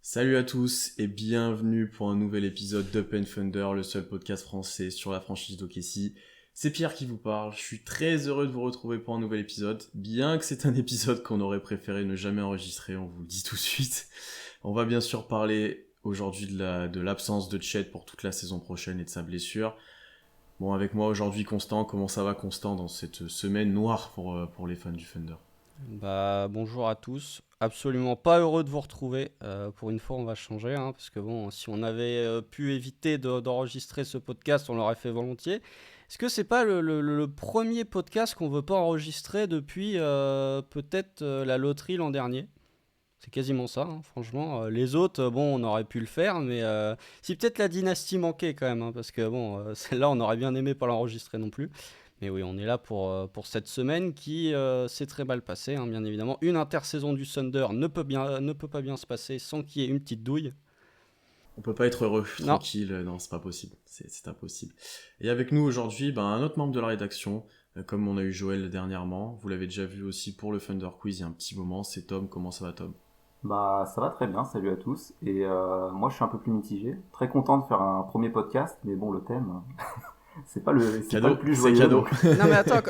Salut à tous et bienvenue pour un nouvel épisode d'Up and Thunder, le seul podcast français sur la franchise d'OKC. C'est Pierre qui vous parle, je suis très heureux de vous retrouver pour un nouvel épisode, bien que c'est un épisode qu'on aurait préféré ne jamais enregistrer, on vous le dit tout de suite. On va bien sûr parler aujourd'hui de l'absence de Chet pour toute la saison prochaine et de sa blessure. Bon, avec moi aujourd'hui Constant, comment ça va Constant dans cette semaine noire pour les fans du Thunder? Bonjour à tous. Absolument pas heureux de vous retrouver. Pour une fois, on va changer, hein, parce que bon, si on avait pu éviter d'enregistrer ce podcast, on l'aurait fait volontiers. Est-ce que c'est pas le premier podcast qu'on veut pas enregistrer depuis peut-être la loterie l'an dernier? C'est quasiment ça, hein, franchement. Les autres, bon, on aurait pu le faire, mais si peut-être la dynastie manquait quand même, hein, parce que bon, celle-là, on aurait bien aimé pas l'enregistrer non plus. Mais oui, on est là pour cette semaine qui s'est très mal passée, hein, bien évidemment. Une intersaison du Thunder ne peut pas bien se passer sans qu'il y ait une petite douille. On peut pas être heureux, Non, tranquille, non, c'est pas possible, c'est impossible. Et avec nous aujourd'hui, un autre membre de la rédaction, comme on a eu Joël dernièrement, vous l'avez déjà vu aussi pour le Thunder Quiz il y a un petit moment, c'est Tom, comment ça va Tom? Ça va très bien, salut à tous. Moi, je suis un peu plus mitigé. Très content de faire un premier podcast, mais bon, le thème, c'est pas le Cadeau, plus c'est joyeux. cadeau. Donc, non mais attends,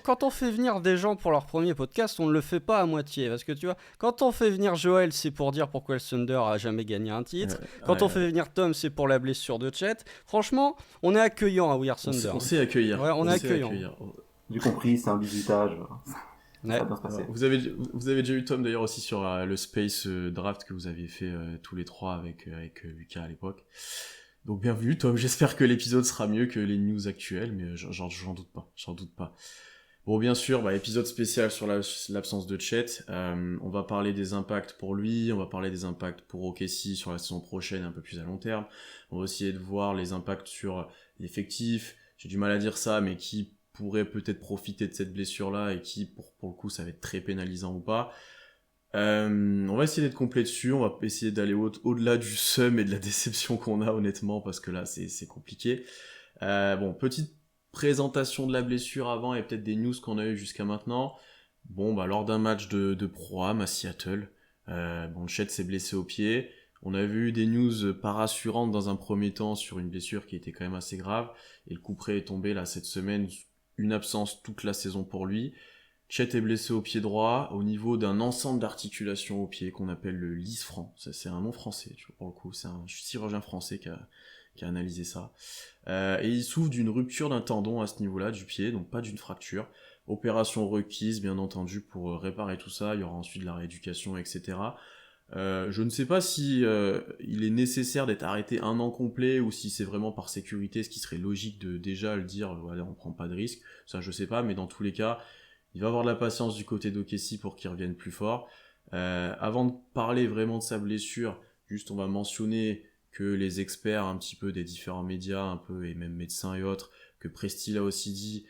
quand on fait venir des gens pour leur premier podcast, on ne le fait pas à moitié. Parce que tu vois, quand on fait venir Joël, c'est pour dire pourquoi le Thunder a jamais gagné un titre. Quand on Ouais, fait venir Tom, c'est pour la blessure de Chet. Franchement, on est accueillant à We Are Thunder. On sait accueillir, Ouais, on on est sait accueillant. accueillir. j'ai compris, c'est un bisutage. Ça Ouais. va bien se passer. Vous avez déjà eu Tom d'ailleurs aussi sur le Space Draft que vous aviez fait tous les trois avec Lucas à l'époque. Donc bienvenue Tom, j'espère que l'épisode sera mieux que les news actuelles, mais j'en doute pas, j'en doute pas. Bon, bien sûr, épisode spécial sur l'absence de Chet. On va parler des impacts pour lui, on va parler des impacts pour OKC sur la saison prochaine, un peu plus à long terme. On va essayer de voir les impacts sur l'effectif. J'ai du mal à dire ça, mais qui pourrait peut-être profiter de cette blessure-là et qui, pour le coup, ça va être très pénalisant ou pas. On va essayer d'être complet dessus, on va essayer d'aller au-delà du seum et de la déception qu'on a honnêtement, parce que là, c'est compliqué. Petite présentation de la blessure avant et peut-être des news qu'on a eu jusqu'à maintenant. Lors d'un match de Pro-Am à Seattle, Chet s'est blessé au pied. On a vu des news pas rassurantes dans un premier temps sur une blessure qui était quand même assez grave. Et le coup près est tombé là cette semaine, une absence toute la saison pour lui. Chet est blessé au pied droit au niveau d'un ensemble d'articulations au pied qu'on appelle le lisfranc. Ça, c'est un nom français, tu vois, pour le coup. C'est un chirurgien français qui a analysé ça. Et il souffre d'une rupture d'un tendon à ce niveau-là du pied, donc pas d'une fracture. Opération requise, bien entendu, pour réparer tout ça. Il y aura ensuite de la rééducation, etc. Je ne sais pas si il est nécessaire d'être arrêté un an complet ou si c'est vraiment par sécurité, ce qui serait logique de déjà le dire, voilà, on prend pas de risque. Ça, je sais pas, mais dans tous les cas, il va avoir de la patience du côté d'OKC pour qu'il revienne plus fort. Avant de parler vraiment de sa blessure, juste on va mentionner que les experts un petit peu des différents médias, un peu et même médecins et autres, que Presti l'a aussi dit,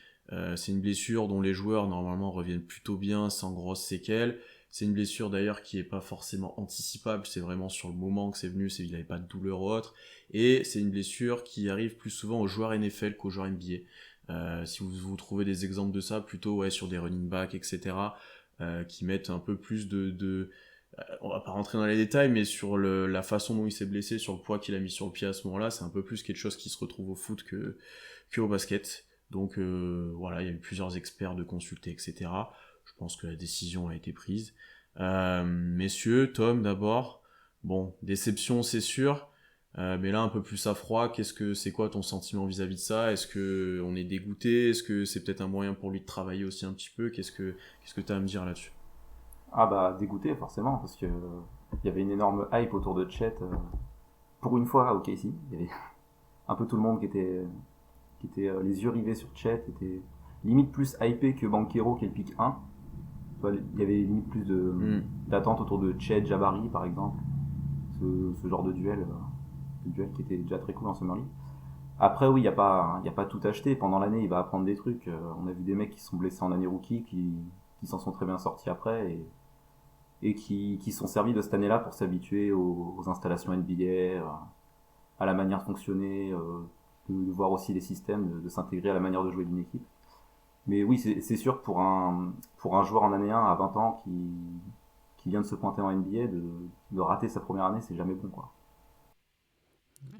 c'est une blessure dont les joueurs normalement reviennent plutôt bien, sans grosses séquelles. C'est une blessure d'ailleurs qui est pas forcément anticipable, c'est vraiment sur le moment que c'est venu, il n'avait pas de douleur ou autre. Et c'est une blessure qui arrive plus souvent aux joueurs NFL qu'aux joueurs NBA. Si vous trouvez des exemples de ça, plutôt sur des running backs, etc., qui mettent un peu plus on va pas rentrer dans les détails, mais sur la façon dont il s'est blessé, sur le poids qu'il a mis sur le pied à ce moment-là, c'est un peu plus quelque chose qui se retrouve au foot que au basket. Donc voilà, il y a eu plusieurs experts de consulter, etc. Je pense que la décision a été prise. Messieurs, Tom d'abord. Bon, déception c'est sûr. Mais là, un peu plus à froid, c'est quoi ton sentiment vis-à-vis de ça? Est-ce que on est dégoûté? Est-ce que c'est peut-être un moyen pour lui de travailler aussi un petit peu? Qu'est-ce que t'as à me dire là-dessus? Dégoûté forcément, parce que il y avait une énorme hype autour de Chet. Pour une fois, ok, si. Il y avait un peu tout le monde qui était les yeux rivés sur Chet, était limite plus hypé que Banchero qui est le pick 1. Il y avait limite plus d'attente autour de Chet Jabari par exemple. Ce genre de duel qui était déjà très cool en Summer League. Après, oui, y a pas tout acheté. Pendant l'année, il va apprendre des trucs. On a vu des mecs qui se sont blessés en année rookie, qui s'en sont très bien sortis après et qui sont servis de cette année-là pour s'habituer aux installations NBA, à la manière de fonctionner, de voir aussi les systèmes, de s'intégrer à la manière de jouer d'une équipe. Mais oui, c'est sûr pour un joueur en année 1 à 20 ans qui qui vient de se pointer en NBA, de rater sa première année, c'est jamais bon, quoi.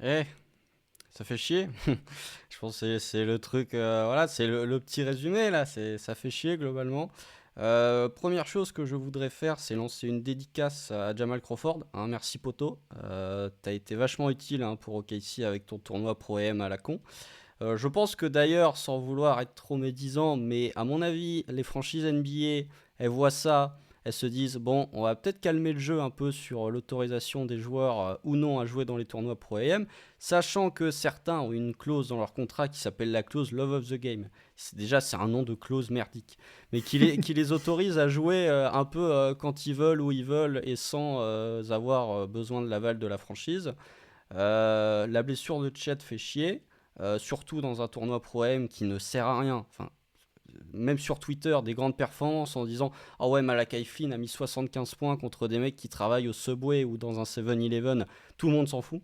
Eh, ça fait chier. Je pense que c'est le truc, voilà, c'est le petit résumé là, ça fait chier globalement. Première chose que je voudrais faire, c'est lancer une dédicace à Jamal Crawford, hein, merci poto. T'as été vachement utile, hein, pour OKC avec ton tournoi Pro-AM à la con. Je pense que d'ailleurs, sans vouloir être trop médisant, mais à mon avis, les franchises NBA, elles voient ça, elles se disent, bon, on va peut-être calmer le jeu un peu sur l'autorisation des joueurs ou non à jouer dans les tournois Pro-AM, sachant que certains ont une clause dans leur contrat qui s'appelle la clause Love of the Game. C'est un nom de clause merdique, mais qui les autorise à jouer un peu quand ils veulent, où ils veulent, et sans avoir besoin de l'aval de la franchise. La blessure de Chet fait chier, surtout dans un tournoi Pro-AM qui ne sert à rien. Enfin, même sur Twitter, des grandes performances en disant ah ouais, Malachi Flynn a mis 75 points contre des mecs qui travaillent au Subway ou dans un 7-Eleven, tout le monde s'en fout.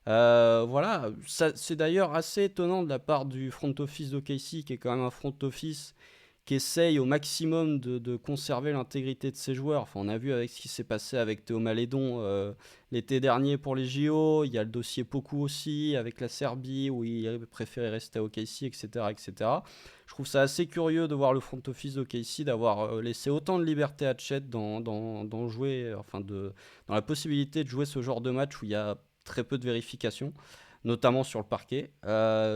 Voilà, c'est d'ailleurs assez étonnant de la part du front office d'OKC, qui est quand même un front office qui essaye au maximum de conserver l'intégrité de ses joueurs. Enfin, on a vu avec ce qui s'est passé avec Théo Malédon l'été dernier pour les JO. Il y a le dossier Poku aussi avec la Serbie où il a préféré rester à OKC, etc., etc. Je trouve ça assez curieux de voir le front office d'OKC d'avoir laissé autant de liberté à Chet dans jouer, enfin dans la possibilité de jouer ce genre de match où il y a très peu de vérification, notamment sur le parquet.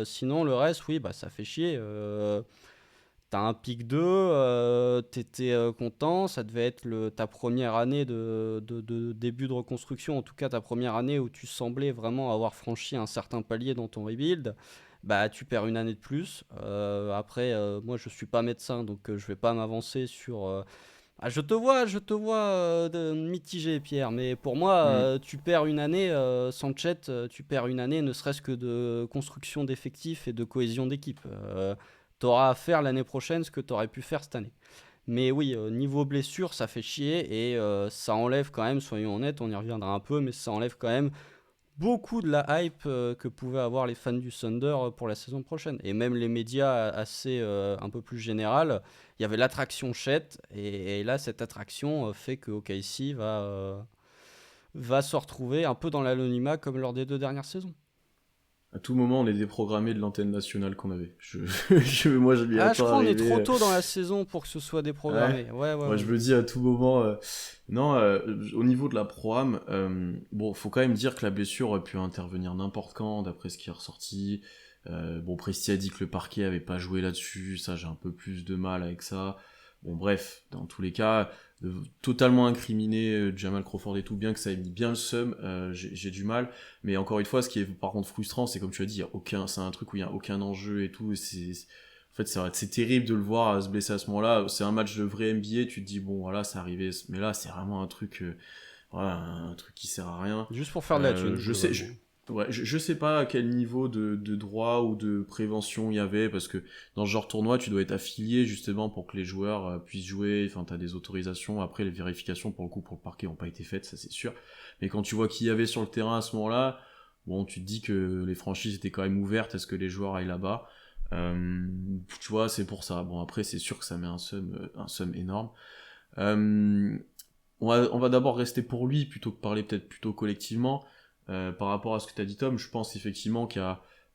Sinon, le reste, oui, bah, ça fait chier. T'as un pic 2, t'étais content, ça devait être ta première année de début de reconstruction, en tout cas ta première année où tu semblais vraiment avoir franchi un certain palier dans ton rebuild. Bah, tu perds une année de plus. Après, moi je suis pas médecin, donc je vais pas m'avancer sur. Ah, je te vois mitigé, Pierre, mais pour moi, Mm. tu perds une année sans Chet, tu perds une année ne serait-ce que de construction d'effectifs et de cohésion d'équipe. T'auras à faire l'année prochaine ce que t'aurais pu faire cette année. Mais oui, niveau blessure, ça fait chier et ça enlève quand même, soyons honnêtes, on y reviendra un peu, mais ça enlève quand même beaucoup de la hype que pouvaient avoir les fans du Thunder pour la saison prochaine. Et même les médias assez un peu plus générales, il y avait l'attraction Chet et là, cette attraction fait que OKC va se retrouver un peu dans l'anonymat comme lors des 2 dernières saisons. À tout moment, on est déprogrammé de l'antenne nationale qu'on avait. Moi, je m'y Ah, je attends crois qu'on est arriver. trop tôt dans la saison pour que ce soit Ouais. déprogrammé. Ouais, ouais, Moi, ouais. je me dis à tout moment. Non, au niveau de la pro-am, bon, faut quand même dire que la blessure aurait pu intervenir n'importe quand, d'après ce qui est ressorti. Bon, Presti a dit que le parquet avait pas joué là-dessus. Ça, j'ai un peu plus de mal avec ça. Bon, bref, dans tous les cas, totalement incriminé Jamal Crawford et tout, bien que ça ait mis bien le seum, j'ai du mal. Mais encore une fois, ce qui est par contre frustrant, c'est comme tu as dit, c'est un truc où il y a aucun enjeu et tout. En fait, c'est terrible de le voir se blesser à ce moment-là. C'est un match de vrai NBA, tu te dis, bon, voilà, c'est arrivé. Mais là, c'est vraiment un truc, voilà, un truc qui sert à rien. Juste pour faire de la thune, Je sais, globalement. ouais, je sais pas à quel niveau de droit ou de prévention il y avait, parce que dans ce genre de tournoi, tu dois être affilié justement pour que les joueurs puissent jouer. Enfin, t'as des autorisations. Après, les vérifications pour le coup pour le parquet n'ont pas été faites, ça c'est sûr. Mais quand tu vois qui y avait sur le terrain à ce moment-là, bon, tu te dis que les franchises étaient quand même ouvertes à ce que les joueurs aillent là-bas. Tu vois, c'est pour ça. Bon, après, c'est sûr que ça met un seum énorme. Euh, on va d'abord rester pour lui plutôt que parler peut-être plutôt collectivement. Par rapport à ce que tu as dit, Tom, je pense effectivement qu'il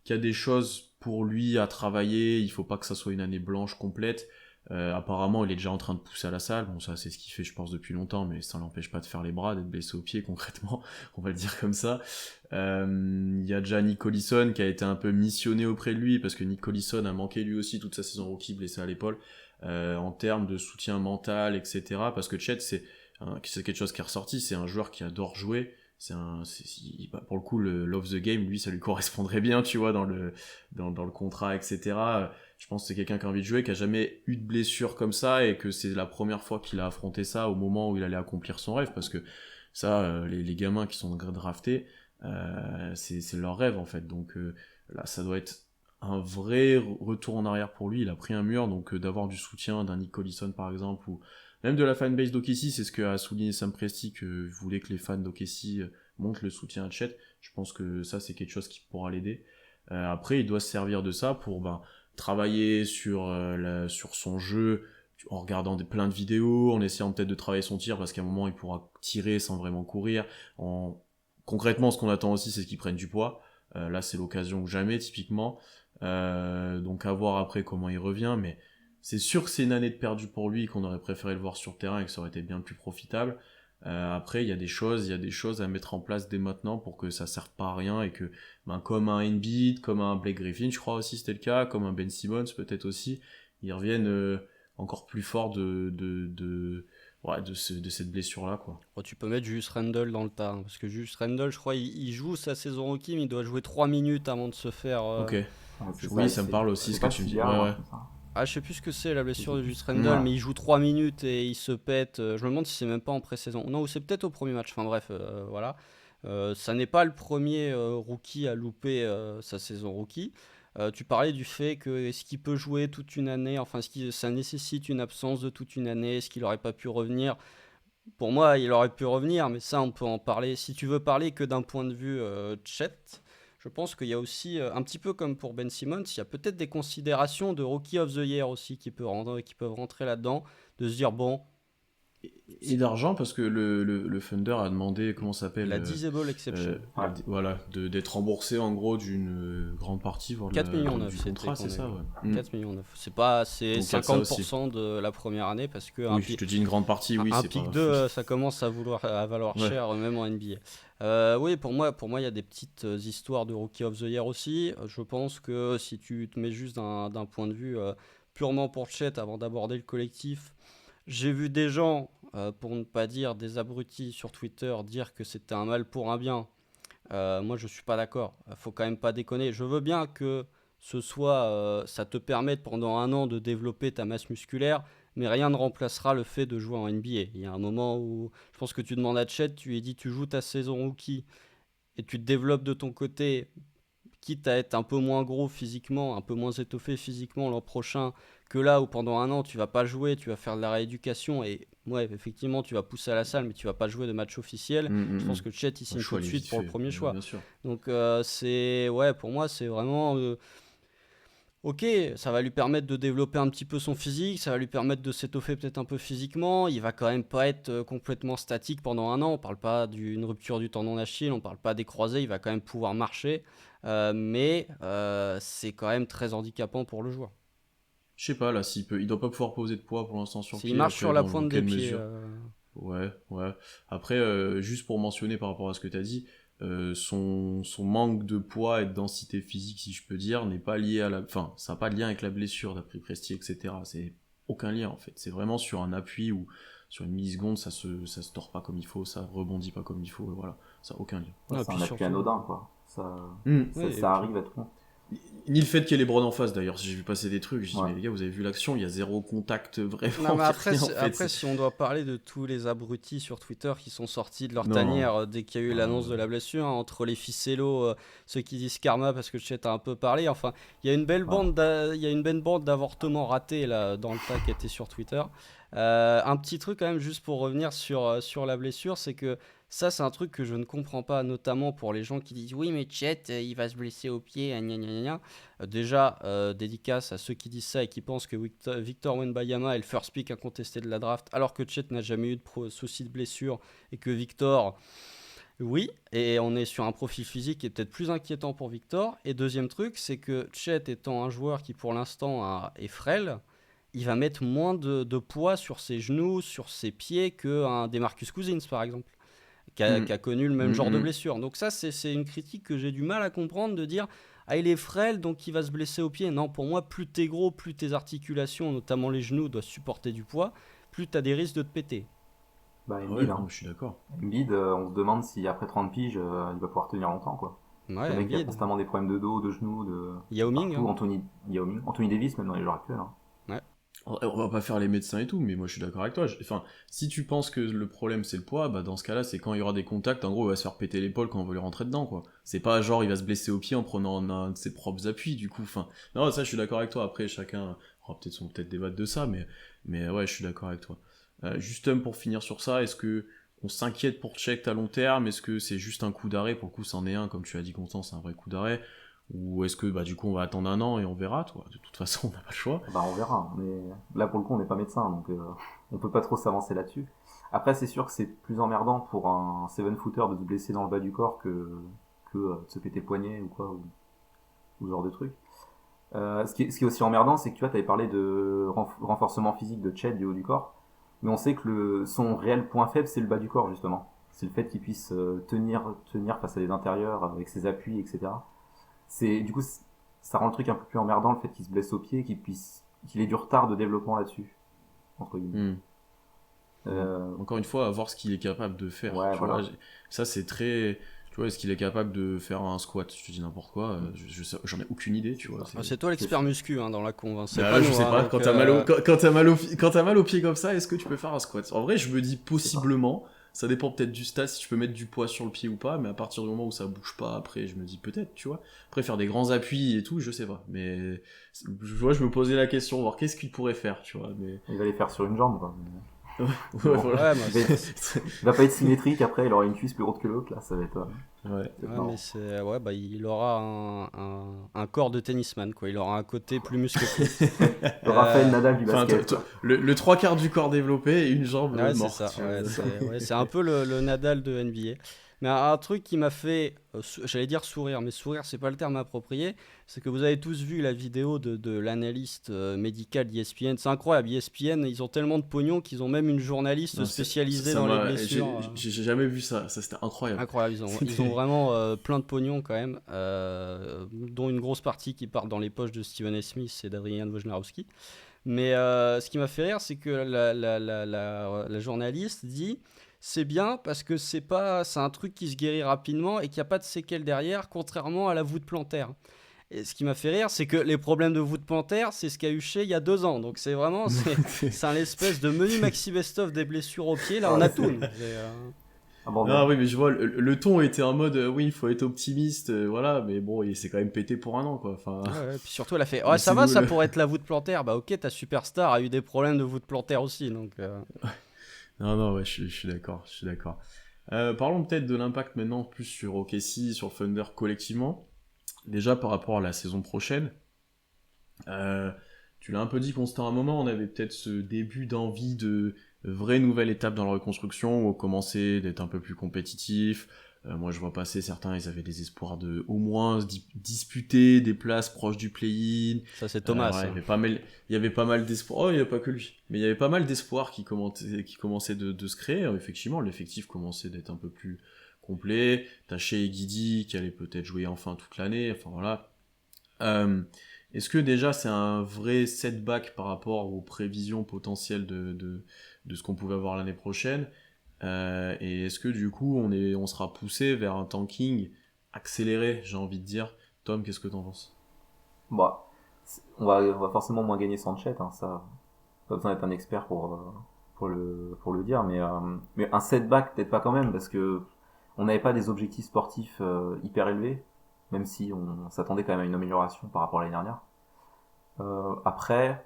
y a des choses pour lui à travailler. Il faut pas que ça soit une année blanche complète. Apparemment, il est déjà en train de pousser à la salle. Bon, ça, c'est ce qu'il fait, je pense, depuis longtemps, mais ça l'empêche pas de faire les bras, d'être blessé au pied, concrètement. On va le dire comme ça. Il y a déjà Nick Collison qui a été un peu missionné auprès de lui, parce que Nick Collison a manqué lui aussi toute sa saison rookie, blessé à l'épaule, en termes de soutien mental, etc. Parce que Chet, c'est quelque chose qui est ressorti, c'est un joueur qui adore jouer. Pour le coup, le Love the Game, lui, ça lui correspondrait bien, tu vois, dans le contrat, etc. Je pense que c'est quelqu'un qui a envie de jouer, qui a jamais eu de blessure comme ça, et que c'est la première fois qu'il a affronté ça au moment où il allait accomplir son rêve, parce que ça, les gamins qui sont draftés, c'est leur rêve, en fait. Donc là, ça doit être un vrai retour en arrière pour lui. Il a pris un mur, donc d'avoir du soutien d'un Nick Collison, par exemple, ou même de la fanbase d'OKC, c'est ce qu'a souligné Sam Presti, que voulait que les fans d'OKC montrent le soutien à Chet. Je pense que ça, c'est quelque chose qui pourra l'aider. Après, il doit se servir de ça pour travailler sur son jeu, en regardant plein de vidéos, en essayant peut-être de travailler son tir, parce qu'à un moment, il pourra tirer sans vraiment courir. Concrètement, ce qu'on attend aussi, c'est qu'il prenne du poids. Là, c'est l'occasion ou jamais, typiquement. Donc, à voir après comment il revient, mais c'est sûr que c'est une année de perdu pour lui, qu'on aurait préféré le voir sur le terrain et que ça aurait été bien plus profitable. Après, il y a des choses à mettre en place dès maintenant pour que ça serve pas à rien et que, comme un Embiid, comme un Blake Griffin, je crois aussi c'était le cas, comme un Ben Simmons peut-être aussi, ils reviennent encore plus fort de cette blessure-là, quoi. Bon, tu peux mettre Julius Randle dans le tas, hein, parce que Julius Randle, je crois, il joue sa saison rookie, mais il doit jouer 3 minutes avant de se faire... Ok. Ouais, c'est Oui, ça me c'est- parle aussi, c'est ce que pas tu me si dis. grave, Ouais, ouais. comme ça. Ah, je sais plus ce que c'est la blessure de Julius Randle, Ouais. mais il joue 3 minutes et il se pète. Je me demande si c'est même pas en pré-saison. Non, ou c'est peut-être au premier match. Enfin bref, voilà. Ça n'est pas le premier rookie à louper sa saison rookie. Tu parlais du fait que est-ce qu'il peut jouer toute une année, enfin est-ce que ça nécessite une absence de toute une année, est-ce qu'il aurait pas pu revenir? Pour moi, il aurait pu revenir, mais ça, on peut en parler. Si tu veux parler que d'un point de vue Chet, je pense qu'il y a aussi, un petit peu comme pour Ben Simmons, il y a peut-être des considérations de Rookie of the Year aussi qui peuvent rentrer là-dedans, de se dire, bon, Et d'argent, parce que le Thunder a demandé, comment ça s'appelle la disable exception. Ouais. voilà, d'être remboursé en gros d'une grande partie, voire 4 millions du 9, c'était contrat, c'est qu'on ça, est. ouais. 4 millions 9. C'est pas, c'est Donc, il y a de ça aussi. 50% de la première année parce que Oui, je te dis une grande partie, oui, un c'est pick pas... 2, ça commence à valoir Ouais. cher, même en NBA. Oui, pour moi, il y a des petites histoires de Rookie of the Year aussi. Je pense que si tu te mets juste d'un point de vue purement pour Chet avant d'aborder le collectif, j'ai vu des gens, pour ne pas dire des abrutis sur Twitter, dire que c'était un mal pour un bien. Moi, je suis pas d'accord. Faut quand même pas déconner. Je veux bien que ça te permette pendant un an de développer ta masse musculaire, mais rien ne remplacera le fait de jouer en NBA. Il y a un moment où, je pense que tu demandes à Chet, tu lui dis, tu joues ta saison rookie et tu te développes de ton côté, quitte à être un peu moins gros physiquement, un peu moins étoffé physiquement l'an prochain, que là où pendant un an tu vas pas jouer, tu vas faire de la rééducation et ouais, effectivement tu vas pousser à la salle, mais tu vas pas jouer de match officiel. Je pense que Chet il Le signe tout choix, de il est suite vite pour le fait, premier choix. bien sûr. Donc ouais, pour moi c'est vraiment ok, ça va lui permettre de développer un petit peu son physique, ça va lui permettre de s'étoffer peut-être un peu physiquement. Il va quand même pas être complètement statique pendant un an. On parle pas d'une rupture du tendon d'Achille, on parle pas des croisés. Il va quand même pouvoir marcher, mais c'est quand même très handicapant pour le joueur. Je sais pas, là, il doit pas pouvoir poser de poids pour l'instant sur le S'il pied, marche après, sur la dans pointe des quelle pieds, mesure? Ouais, ouais. Après, juste pour mentionner par rapport à ce que tu as dit, son manque de poids et de densité physique, si je peux dire, n'est pas lié à la... Enfin, ça n'a pas de lien avec la blessure, d'après Presti, etc. C'est aucun lien, en fait. C'est vraiment sur un appui ou sur une milliseconde, ça se tord pas comme il faut, ça rebondit pas comme il faut, voilà. Ça n'a aucun lien. Ouais, Ah, c'est puis un appui surtout- anodin, quoi. Ça, Hmm. Oui, et ça puis- arrive à tout le monde. Ni le fait qu'il y ait les bras en face, d'ailleurs. J'ai vu passer des trucs, je dis, Ouais. mais les gars, vous avez vu l'action, il y a zéro contact, vraiment. Non, mais après, rien, en fait. après, si on doit parler de tous les abrutis sur Twitter qui sont sortis de leur Non. tanière dès qu'il y a eu Ah, l'annonce de ouais. la blessure, hein, entre les ficellos, ceux qui disent karma parce que Chet a un peu parlé, enfin, il y a une belle bande d'avortements ratés là, dans le tas qui était sur Twitter. Un petit truc quand même, juste pour revenir sur la blessure, c'est que ça, c'est un truc que je ne comprends pas, notamment pour les gens qui disent oui, mais Chet, il va se blesser au pied, gna gna gna gna. Déjà, dédicace à ceux qui disent ça et qui pensent que Victor Wembanyama est le first pick incontesté de la draft, alors que Chet n'a jamais eu de soucis de blessure et que Victor, oui, et on est sur un profil physique qui est peut-être plus inquiétant pour Victor. Et deuxième truc, c'est que Chet étant un joueur qui pour l'instant est frêle, il va mettre moins de poids sur ses genoux, sur ses pieds qu'un DeMarcus Cousins par exemple, qui a connu le même genre de blessure. Donc ça, c'est une critique que j'ai du mal à comprendre, de dire ah, il est frêle, donc il va se blesser au pied. Non, pour moi, plus t'es gros, plus tes articulations, notamment les genoux, doivent supporter du poids, plus t'as des risques de te péter. Bah, Ah Embiid, ouais, hein. non, je suis d'accord. Embiid, on se demande si après 30 piges, il va pouvoir tenir longtemps, quoi. Ouais, Le mec, il a Embiid. constamment des problèmes de dos, de genoux, de Yao Ming, partout. hein. Anthony Davis, même dans les joueurs actuels. Hein. On va pas faire les médecins et tout, mais moi je suis d'accord avec toi. Enfin, si tu penses que le problème c'est le poids, bah dans ce cas-là, c'est quand il y aura des contacts, en gros, il va se faire péter l'épaule quand on veut lui rentrer dedans, quoi. C'est pas genre il va se blesser au pied en prenant un de ses propres appuis, du coup. Enfin, non, ça je suis d'accord avec toi. Après, chacun aura peut-être débattre de ça, mais ouais, je suis d'accord avec toi. Juste pour finir sur ça, est-ce que on s'inquiète pour Chet à long terme? Est-ce que c'est juste un coup d'arrêt? Pour le coup, c'en est un, comme tu as dit, Constance, c'est un vrai coup d'arrêt. Ou est-ce que du coup on va attendre un an et on verra, toi? De toute façon, on n'a pas le choix. Bah, on verra. Mais là, pour le coup, on n'est pas médecin, donc on peut pas trop s'avancer là-dessus. Après, c'est sûr que c'est plus emmerdant pour un 7-footer de se blesser dans le bas du corps que de se péter le poignet ou quoi, ou ce genre de truc. Ce qui est aussi emmerdant, c'est que tu vois, t'avais parlé de renforcement physique de Chet du haut du corps, mais on sait que son réel point faible, c'est le bas du corps, justement. C'est le fait qu'il puisse tenir face à des intérieurs avec ses appuis, etc. Du coup, ça rend le truc un peu plus emmerdant, le fait qu'il se blesse au pied, qu'il ait du retard de développement là-dessus, entre guillemets. Encore une fois, à voir ce qu'il est capable de faire. Ouais, voilà. Vois, ça, c'est très... Tu vois, est-ce qu'il est capable de faire un squat? Je te dis n'importe quoi, j'en ai aucune idée, tu vois. C'est toi l'expert muscu dans la con. C'est Bah, pas je nous, sais pas, donc, quand t'as mal au pied comme ça, est-ce que tu peux faire un squat? En vrai, je me dis possiblement, ça dépend peut-être du stade, si tu peux mettre du poids sur le pied ou pas, mais à partir du moment où ça bouge pas, après, je me dis peut-être, tu vois. Après, faire des grands appuis et tout, je sais pas. Mais, je me posais la question, voir qu'est-ce qu'il pourrait faire, tu vois. Mais... Il va les faire sur une jambe, quoi. Voilà. Il va pas être symétrique, après il aura une cuisse plus haute que l'autre, là, ça va être... mais il aura un corps de tennisman, quoi. Il aura un côté plus musclé. Le Raphaël Nadal du basket. Le 3/4 du corps développé et une jambe morte. C'est ça. C'est un peu le Nadal de NBA. Mais un truc qui m'a fait, j'allais dire sourire, mais sourire, c'est pas le terme approprié, c'est que vous avez tous vu la vidéo de l'analyste médical d'ESPN. C'est incroyable, ESPN, ils ont tellement de pognon qu'ils ont même une journaliste spécialisée dans les blessures. J'ai jamais vu ça c'était incroyable. Incroyable, ils ont vraiment plein de pognon quand même, dont une grosse partie qui part dans les poches de Stephen A. Smith et d'Adrian Wojnarowski. Mais ce qui m'a fait rire, c'est que la journaliste dit... C'est bien parce que c'est un truc qui se guérit rapidement et qu'il n'y a pas de séquelles derrière, contrairement à la voûte plantaire. Et ce qui m'a fait rire, c'est que les problèmes de voûte plantaire, c'est ce qu'a eu Shea il y a 2 ans. Donc c'est vraiment, c'est un espèce de menu maxi best-of des blessures au pied. Là, on a tout. Oui, mais je vois, le ton était en mode, oui, il faut être optimiste, voilà, mais bon, il s'est quand même pété pour un an, quoi. Enfin... Ouais, puis surtout, elle a fait, ça va, ça pourrait être la voûte plantaire. Bah ok, ta superstar a eu des problèmes de voûte plantaire aussi, donc... Non, ouais, je suis d'accord. Parlons peut-être de l'impact maintenant plus sur OKC, sur Thunder collectivement. Déjà par rapport à la saison prochaine, tu l'as un peu dit, Constant, à un moment, on avait peut-être ce début d'envie de vraie nouvelle étape dans la reconstruction, où on commençait d'être un peu plus compétitif. Moi, je vois passer certains, ils avaient des espoirs de au moins disputer des places proches du play-in. Ça, c'est Thomas. Il y avait pas mal d'espoirs. Oh, il n'y a pas que lui. Mais il y avait pas mal d'espoirs qui commençaient de se créer. Effectivement, l'effectif commençait d'être un peu plus complet. T'as Shea et Giddey qui allaient peut-être jouer enfin toute l'année. Enfin, voilà. Est-ce que déjà, c'est un vrai setback par rapport aux prévisions potentielles de ce qu'on pouvait avoir l'année prochaine? Et est-ce que du coup on sera poussé vers un tanking accéléré, j'ai envie de dire? Tom, qu'est-ce que t'en penses? Bah, on va forcément moins gagner sans Chet, ça, pas besoin d'être un expert pour le dire, mais un setback peut-être pas quand même, parce que on n'avait pas des objectifs sportifs hyper élevés, même si on s'attendait quand même à une amélioration par rapport à l'année dernière. Après,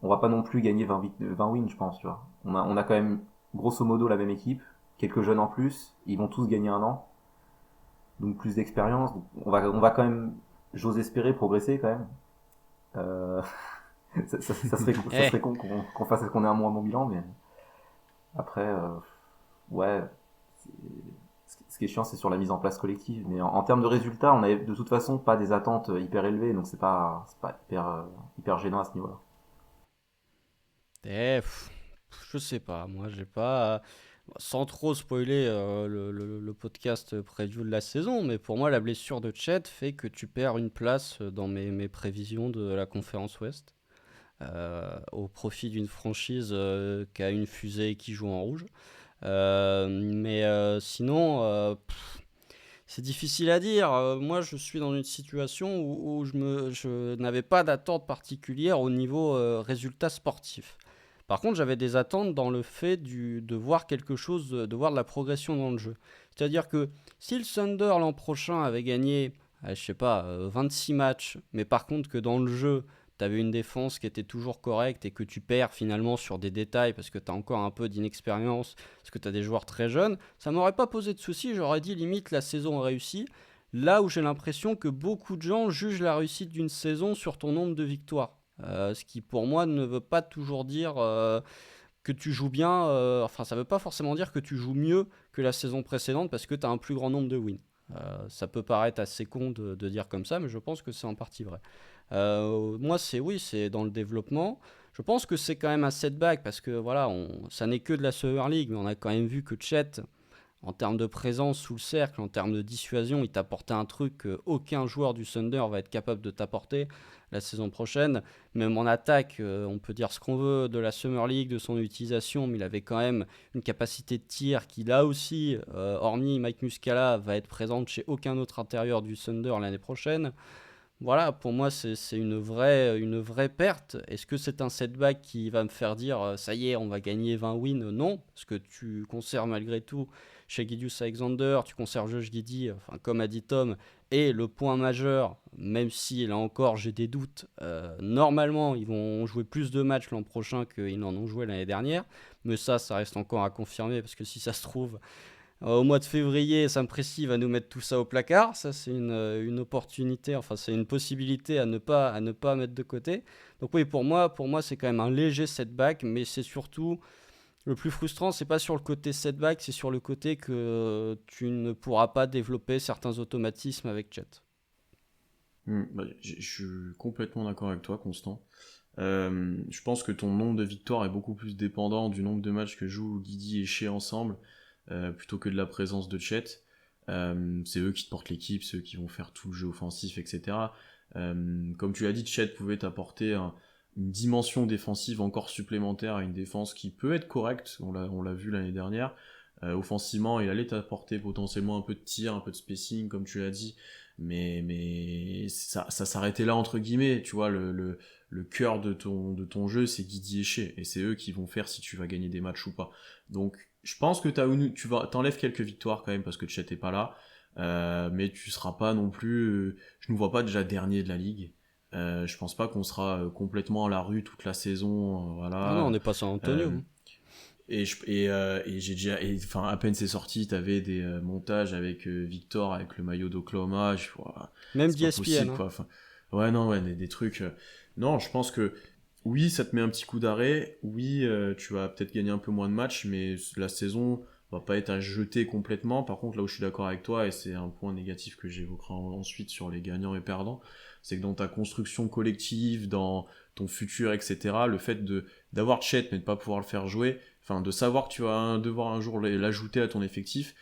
on va pas non plus gagner 20 wins, je pense, tu vois. On a quand même grosso modo la même équipe, quelques jeunes en plus, ils vont tous gagner un an, donc plus d'expérience. On va quand même, j'ose espérer, progresser quand même. Ça serait con qu'on ait un moins bon bilan, mais après, ouais, ce qui est chiant, c'est sur la mise en place collective. Mais en termes de résultats, on avait de toute façon pas des attentes hyper élevées, donc c'est pas hyper gênant à ce niveau-là. Je sais pas, moi j'ai pas, sans trop spoiler le podcast preview de la saison, mais pour moi la blessure de Chet fait que tu perds une place dans mes prévisions de la conférence Ouest, au profit d'une franchise qui a une fusée et qui joue en rouge. Sinon, c'est difficile à dire. Moi, je suis dans une situation où je n'avais pas d'attente particulière au niveau résultat sportif. Par contre, j'avais des attentes dans le fait de voir quelque chose, de voir de la progression dans le jeu. C'est-à-dire que si le Thunder l'an prochain avait gagné, je sais pas, 26 matchs, mais par contre que dans le jeu, tu avais une défense qui était toujours correcte et que tu perds finalement sur des détails parce que tu as encore un peu d'inexpérience, parce que tu as des joueurs très jeunes, ça m'aurait pas posé de soucis, j'aurais dit limite la saison réussie. Là où j'ai l'impression que beaucoup de gens jugent la réussite d'une saison sur ton nombre de victoires. Ce qui pour moi ne veut pas toujours dire que tu joues bien, enfin ça veut pas forcément dire que tu joues mieux que la saison précédente parce que tu as un plus grand nombre de wins. Ça peut paraître assez con de dire comme ça, mais je pense que c'est en partie vrai. Moi, c'est dans le développement. Je pense que c'est quand même un setback parce que voilà, ça n'est que de la Summer League, mais on a quand même vu que Chet, en termes de présence sous le cercle, en termes de dissuasion, il t'apportait un truc qu'aucun joueur du Thunder va être capable de t'apporter la saison prochaine. Même en attaque, on peut dire ce qu'on veut de la Summer League, de son utilisation, mais il avait quand même une capacité de tir qui, là aussi, hormis Mike Muscala, va être présente chez aucun autre intérieur du Thunder l'année prochaine. Voilà, pour moi, c'est une vraie perte. Est-ce que c'est un setback qui va me faire dire ça y est, on va gagner 20 wins? Non, parce que tu conserves malgré tout chez Gideus Alexander, tu conserves Josh Giddey, enfin, comme a dit Tom, et le point majeur, même si là encore j'ai des doutes, normalement ils vont jouer plus de matchs l'an prochain qu'ils n'en ont joué l'année dernière, mais ça reste encore à confirmer parce que si ça se trouve, au mois de février, Sam Presti va nous mettre tout ça au placard. Ça, c'est une opportunité, enfin, c'est une possibilité à ne pas mettre de côté. Donc oui, pour moi, c'est quand même un léger setback, mais c'est surtout le plus frustrant, c'est pas sur le côté setback, c'est sur le côté que tu ne pourras pas développer certains automatismes avec Chet. Je suis complètement d'accord avec toi, Constant. Je pense que ton nombre de victoires est beaucoup plus dépendant du nombre de matchs que jouent Guidi et Shea ensemble, plutôt que de la présence de Chet. C'est eux qui te portent l'équipe, c'est eux qui vont faire tout le jeu offensif, etc. Comme tu l'as dit, Chet pouvait t'apporter une dimension défensive encore supplémentaire à une défense qui peut être correcte, on l'a vu l'année dernière. Offensivement, il allait t'apporter potentiellement un peu de tir, un peu de spacing, comme tu l'as dit, mais ça s'arrêtait là entre guillemets, tu vois, le cœur de ton jeu, c'est Guidi et Shea, et c'est eux qui vont faire si tu vas gagner des matchs ou pas. Donc je pense que t'enlèves quelques victoires quand même parce que Chet est pas là, mais tu seras pas non plus, je ne vois pas déjà dernier de la ligue. Je pense pas qu'on sera complètement à la rue toute la saison, Non, non, on voilà. n'est pas San Antonio. Euh, enfin, à peine c'est sorti, t'avais des montages avec Victor avec le maillot d'Oklahoma, Même c'est pas d'ESPN. possible quoi. Enfin, ouais, non, ouais, des trucs. Non, je pense que oui, ça te met un petit coup d'arrêt. Oui, tu vas peut-être gagner un peu moins de matchs, mais la saison va pas être à jeter complètement. Par contre, là où je suis d'accord avec toi, et c'est un point négatif que j'évoquerai ensuite sur les gagnants et perdants, c'est que dans ta construction collective, dans ton futur, etc., le fait d'avoir Chet mais de pas pouvoir le faire jouer, enfin de savoir que tu vas devoir un jour l'ajouter à ton effectif,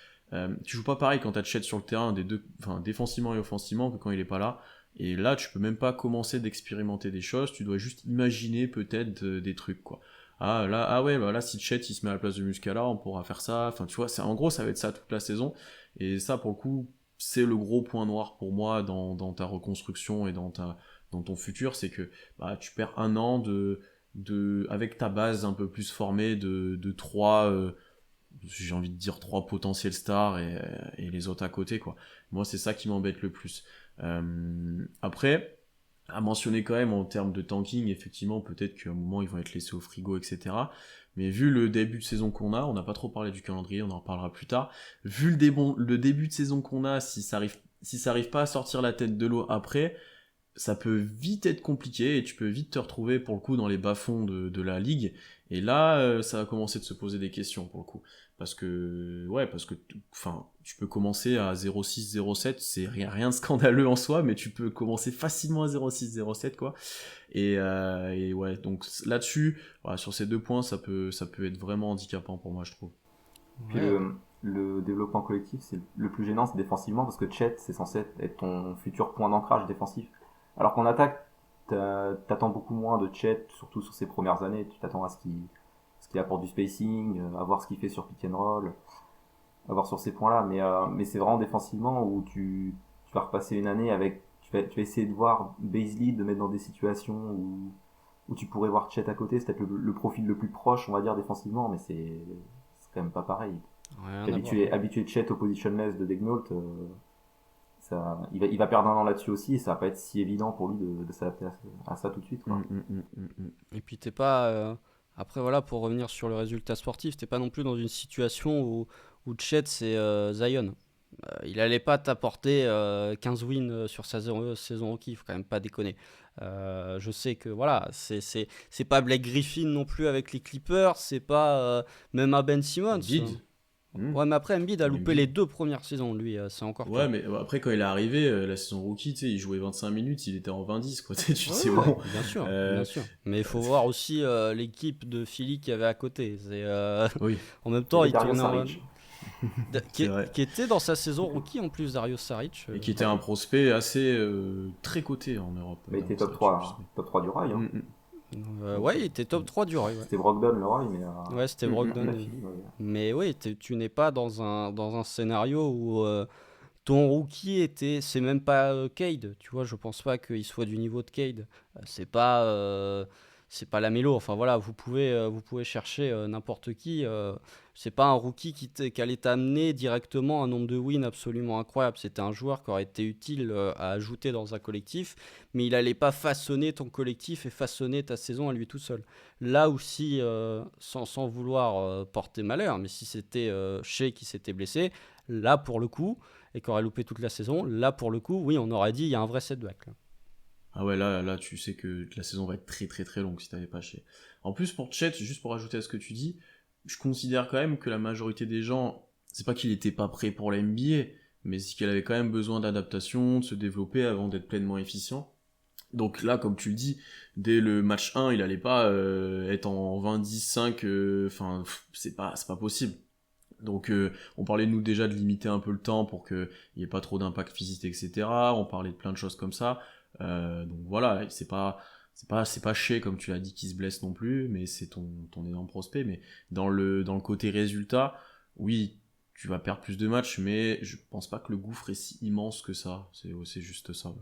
tu joues pas pareil quand t'as Chet sur le terrain, enfin, défensivement et offensivement, que quand il est pas là. Et là, tu peux même pas commencer d'expérimenter des choses, tu dois juste imaginer peut-être des trucs, quoi. Ah ouais, bah là, si Chet il se met à la place de Muscala, on pourra faire ça. Enfin, tu vois, en gros, ça va être ça toute la saison. Et ça, pour le coup, c'est le gros point noir pour moi dans ta reconstruction et dans ton futur, c'est que bah, tu perds un an avec ta base un peu plus formée de trois, j'ai envie de dire trois potentiels stars et les autres à côté, quoi. Moi, c'est ça qui m'embête le plus. Après, à mentionner quand même en termes de tanking, effectivement, peut-être qu'à un moment ils vont être laissés au frigo, etc. Mais vu le début de saison qu'on a, on n'a pas trop parlé du calendrier, on en reparlera plus tard. Vu le début de saison qu'on a, si ça arrive pas à sortir la tête de l'eau après, ça peut vite être compliqué et tu peux vite te retrouver pour le coup dans les bas-fonds de la ligue. Et là, ça va commencer de se poser des questions pour le coup. Parce que enfin, tu peux commencer à 0,6, 0,7, c'est rien de scandaleux en soi, mais tu peux commencer facilement à 0,6, 0,7 quoi. Et ouais, donc là-dessus, voilà, sur ces deux points, ça peut être vraiment handicapant pour moi, je trouve. Puis Ouais. le développement collectif, c'est le plus gênant, c'est défensivement, parce que Chet, c'est censé être ton futur point d'ancrage défensif. Alors qu'en attaque, t'attends beaucoup moins de Chet, surtout sur ses premières années. Tu t'attends à ce qu'il apporte du spacing, à voir ce qu'il fait sur pick and roll, à voir sur ces points-là. Mais c'est vraiment défensivement où tu vas repasser une année avec, tu vas essayer de voir Bazley de mettre dans des situations où tu pourrais voir Chet à côté. C'est peut-être le profil le plus proche, on va dire, défensivement, mais c'est quand même pas pareil. Rien à voir. Habitué Chet au positionless de Degnault, il va perdre un an là-dessus aussi, et ça va pas être si évident pour lui de s'adapter à ça tout de suite, quoi. Et puis t'es pas. Après, voilà, pour revenir sur le résultat sportif, t'es pas non plus dans une situation où Chet c'est Zion. Il allait pas t'apporter 15 wins sur sa saison rookie, il faut quand même pas déconner. Je sais que voilà, c'est pas Blake Griffin non plus avec les Clippers, c'est pas même un Ben Simmons. Embiid. Ouais, mais après Embiid a loupé Embiid. les 2 premières saisons, lui, c'est encore Ouais, pire. mais après, quand il est arrivé, la saison rookie, tu sais, il jouait 25 minutes, il était en 20-10, quoi. Tu sais, Ouais, c'est ouais, bon. bien sûr, Euh, bien sûr. Mais il faut voir aussi l'équipe de Philly qu'il y avait à côté. oui, En même Il y temps, avait il Dario tournait en... Saric. c'est vrai. qui était dans sa saison rookie en plus, Dario Saric. Et qui était un prospect assez très coté en Europe. Mais il était Dario top Saric, 3, top 3 du rail. Hein. Ouais, il était top 3 du rail. Ouais, C'était Brogdon le rail, mais ouais c'était Mm, mm, Brogdon. la Philly, ouais. Mais oui, tu n'es pas dans un scénario où ton rookie était. C'est même pas Cade, tu vois, je pense pas qu'il soit du niveau de Cade. C'est pas Lamelo. Enfin voilà, vous pouvez chercher n'importe qui. C'est pas un rookie qui allait t'amener directement un nombre de wins absolument incroyable. C'était un joueur qui aurait été utile à ajouter dans un collectif, mais il allait pas façonner ton collectif et façonner ta saison à lui tout seul. Là aussi, sans vouloir porter malheur, mais si c'était Shea qui s'était blessé, là pour le coup, et qui aurait loupé toute la saison, là pour le coup, oui, on aurait dit il y a un vrai setback. Là. Ah ouais, là, tu sais que la saison va être très très très longue si t'avais pas Shea. En plus, pour Chet, juste pour ajouter à ce que tu dis, je considère quand même que la majorité des gens, c'est pas qu'il était pas prêt pour la NBA, mais c'est qu'il avait quand même besoin d'adaptation, de se développer avant d'être pleinement efficient. Donc là, comme tu le dis, dès le match 1, il allait pas être en 20-10-5, enfin, c'est pas possible. Donc on parlait nous déjà de limiter un peu le temps pour qu'il n'y ait pas trop d'impact physique, etc. On parlait de plein de choses comme ça. Donc voilà, c'est pas Shea comme tu l'as dit qui se blesse non plus, mais c'est ton énorme prospect. Mais dans le côté résultat, oui, tu vas perdre plus de matchs, mais je pense pas que le gouffre est si immense que ça. C'est juste ça. Ouais.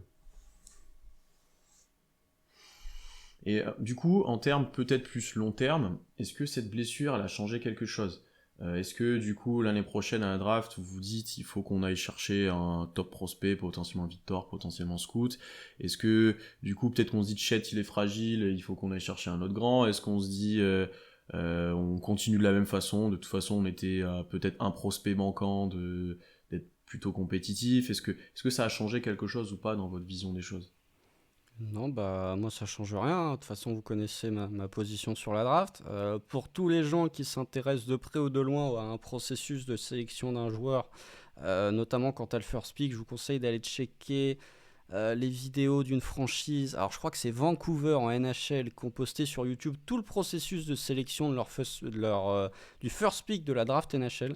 Et du coup, en termes peut-être plus long terme, est-ce que cette blessure, elle a changé quelque chose? Est-ce que du coup, l'année prochaine à la draft, vous vous dites il faut qu'on aille chercher un top prospect, potentiellement Victor, potentiellement Scoot? Est-ce que du coup, peut-être qu'on se dit Chet il est fragile, il faut qu'on aille chercher un autre grand? Est-ce qu'on se dit on continue de la même façon? De toute façon, on était peut-être un prospect manquant d'être plutôt compétitif. Est-ce que ça a changé quelque chose ou pas dans votre vision des choses? Non, bah moi ça change rien. De toute façon, vous connaissez ma position sur la draft. Pour tous les gens qui s'intéressent de près ou de loin à un processus de sélection d'un joueur, notamment quant à le first pick, je vous conseille d'aller checker les vidéos d'une franchise. Alors je crois que c'est Vancouver en NHL qui ont posté sur YouTube tout le processus de sélection de du first pick de la draft NHL.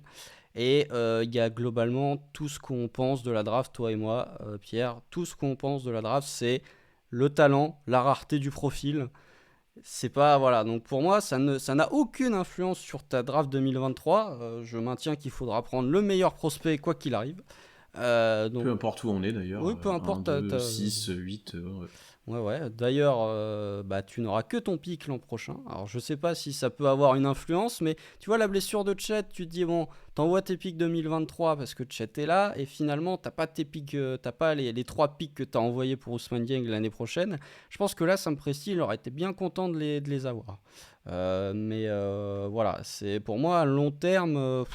Et il y a globalement tout ce qu'on pense de la draft, toi et moi, Pierre. Tout ce qu'on pense de la draft, c'est le talent, la rareté du profil. C'est pas voilà. Donc pour moi, ça n'a aucune influence sur ta draft 2023. Je maintiens qu'il faudra prendre le meilleur prospect quoi qu'il arrive. Donc Peu importe où on est d'ailleurs, oui, peu 1, importe. 2, 6, 8, ouais. Ouais, ouais. D'ailleurs, bah, tu n'auras que ton pic l'an prochain. Alors, je sais pas si ça peut avoir une influence, mais tu vois, la blessure de Chet, tu te dis, bon, t'envoies tes pics 2023 parce que Chet est là, et finalement, t'as pas tes pics, t'as pas les 3 pics que t'as envoyés pour Ousmane Dieng l'année prochaine. Je pense que là, Sam Presti, il aurait été bien content de les avoir. Mais voilà, c'est pour moi, à long terme.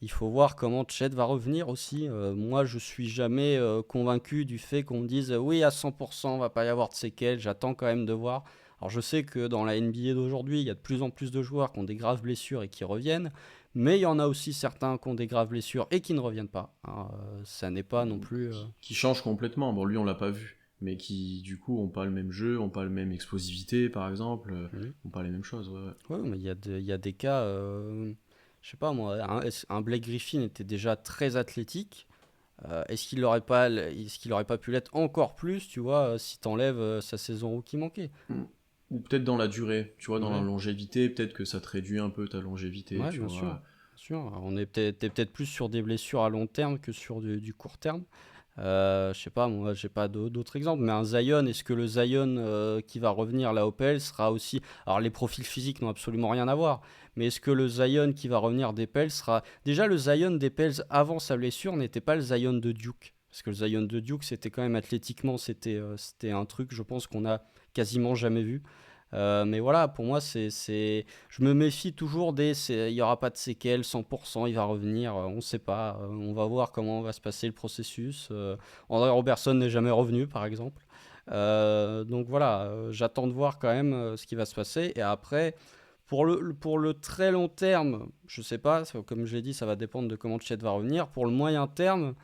Il faut voir comment Chet va revenir aussi. Moi, je suis jamais convaincu du fait qu'on me dise oui, à 100%, va pas y avoir de séquelles. J'attends quand même de voir. Alors, je sais que dans la NBA d'aujourd'hui, il y a de plus en plus de joueurs qui ont des graves blessures et qui reviennent. Mais il y en a aussi certains qui ont des graves blessures et qui ne reviennent pas. Hein. Ça n'est pas non plus. Qui change complètement. Bon, lui, on l'a pas vu, mais qui, du coup, ont pas le même jeu, ont pas la même explosivité, par exemple, ont pas les mêmes choses. Ouais, ouais. Ouais, mais il y a des cas. Je sais pas moi, un Blake Griffin était déjà très athlétique. Est-ce qu'il aurait pas pu l'être encore plus, tu vois, si t'enlèves sa saison rookie manquée? Ou peut-être dans la durée, tu vois, dans la Ouais, longévité, peut-être que ça te réduit un peu ta longévité, ouais, tu bien sûr. vois. Bien sûr. On est t'es peut-être plus sur des blessures à long terme que sur du court terme. Je sais pas, moi, j'ai pas d'autres exemples, mais un Zion, est-ce que le Zion qui va revenir là au PL sera aussi. Alors, les profils physiques n'ont absolument rien à voir, mais est-ce que le Zion qui va revenir des Pels sera. Déjà, le Zion des Pels avant sa blessure n'était pas le Zion de Duke. Parce que le Zion de Duke, c'était quand même athlétiquement, c'était un truc, je pense, qu'on a quasiment jamais vu. Mais voilà, pour moi, je me méfie toujours il n'y aura pas de séquelles, 100%, il va revenir, on ne sait pas, on va voir comment va se passer le processus. André Robertson n'est jamais revenu, par exemple. Donc voilà, j'attends de voir quand même ce qui va se passer. Et après, pour le très long terme, je sais pas, comme je l'ai dit, ça va dépendre de comment Chet va revenir. Pour le moyen terme,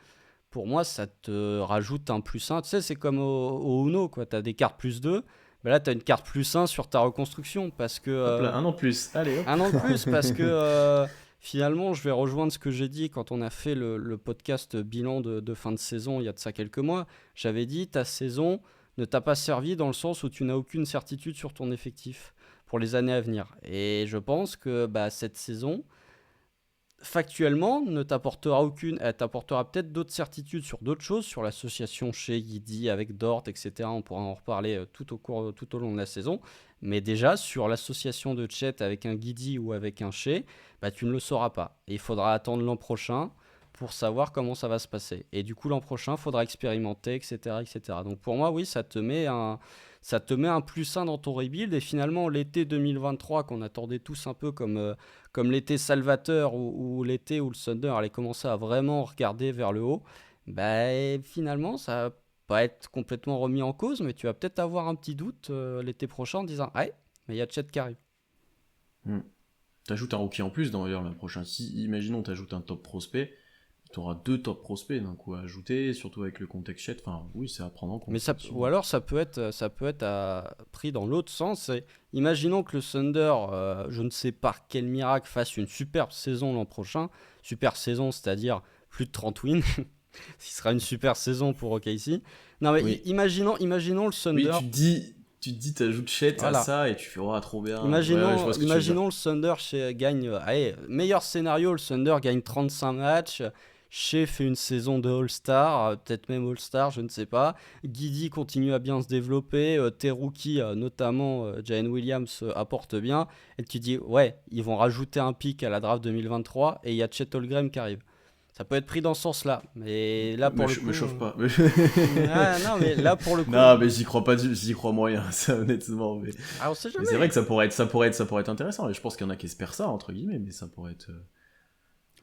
pour moi, ça te rajoute un +1. Tu sais, c'est comme au Uno, quoi. Tu as des cartes +2. Ben là, tu as une carte +1 sur ta reconstruction. Parce que, Hop là, un an de plus. Allez, hop. un an de plus, parce que finalement, je vais rejoindre ce que j'ai dit quand on a fait le podcast bilan de fin de saison il y a de ça quelques mois. J'avais dit, ta saison ne t'a pas servi dans le sens où tu n'as aucune certitude sur ton effectif pour les années à venir. Et je pense que cette saison, factuellement, ne t'apportera aucune. Elle t'apportera peut-être d'autres certitudes sur d'autres choses, sur l'association chez Guidi avec Dort, etc. On pourra en reparler tout au long de la saison. Mais déjà, sur l'association de Chet avec un Guidi ou avec un Shea, tu ne le sauras pas. Et il faudra attendre l'an prochain pour savoir comment ça va se passer. Et du coup, l'an prochain, il faudra expérimenter, etc., etc. Donc pour moi, oui, ça te met un +1 dans ton rebuild. Et finalement, l'été 2023, qu'on attendait tous un peu comme l'été salvateur ou l'été où le Thunder allait commencer à vraiment regarder vers le haut, finalement, ça va pas être complètement remis en cause, mais tu vas peut-être avoir un petit doute l'été prochain en disant « Ah, mais il y a Chet qui arrive. » T'ajoutes un rookie en plus d'ailleurs l'an prochain. Si, imaginons, t'ajoutes un top prospect, t'auras 2 top prospects d'un coup à ajouter, surtout avec le contexte Chet. Enfin, oui, c'est à prendre en compte. Mais ou alors ça peut être pris dans l'autre sens. Imaginons que le Thunder, je ne sais par quel miracle, fasse une superbe saison l'an prochain. Super saison, c'est-à-dire plus de 30 wins. Ce sera une super saison pour OKC. Non mais Oui. imaginons le Thunder. Oui, tu te dis, t'ajoutes Chet Voilà. à ça et tu fais trop bien. Imaginons le Thunder gagne. Allez, meilleur scénario, le Thunder gagne 35 matchs. Shea fait une saison de All-Star, peut-être même All-Star, je ne sais pas. Guidi continue à bien se développer. Tes rookies, notamment Jalen Williams, apportent bien. Et tu dis, ouais, ils vont rajouter un pick à la draft 2023 et il y a Chet Holmgren qui arrive. Ça peut être pris dans ce sens-là. Mais là, pour le coup... me chauffe pas. Ah, non, mais là, pour le coup... Non, mais j'y crois pas, j'y crois moyen, ça, honnêtement. Mais... Ah, on sait jamais. Mais c'est vrai que ça pourrait être intéressant. Et je pense qu'il y en a qui espèrent ça, entre guillemets, mais ça pourrait être...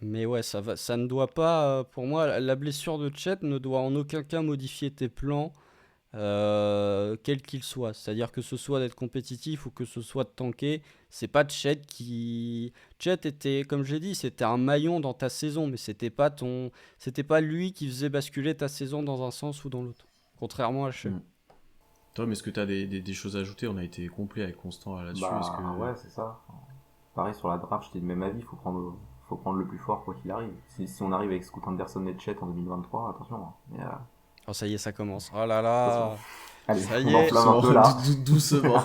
Mais ouais, ça ne doit pas, pour moi, la blessure de Chet ne doit en aucun cas modifier tes plans, quels qu'ils soient. C'est-à-dire que ce soit d'être compétitif ou que ce soit de tanker, c'est pas Chet qui... Chet était, comme je l'ai dit, c'était un maillon dans ta saison, mais c'était pas lui qui faisait basculer ta saison dans un sens ou dans l'autre. Contrairement à Shea. Tom, est-ce que tu as des choses à ajouter? On a été complet avec Constant là-dessus. Ouais, c'est ça. Pareil sur la draft, j'étais du même avis, faut prendre le plus fort quoi qu'il arrive. Si on arrive avec Scoot Anderson et Chet en 2023, attention. Mais, oh ça y est, ça commence. Oh là là. Allez, ça y est. un peu là. Doucement.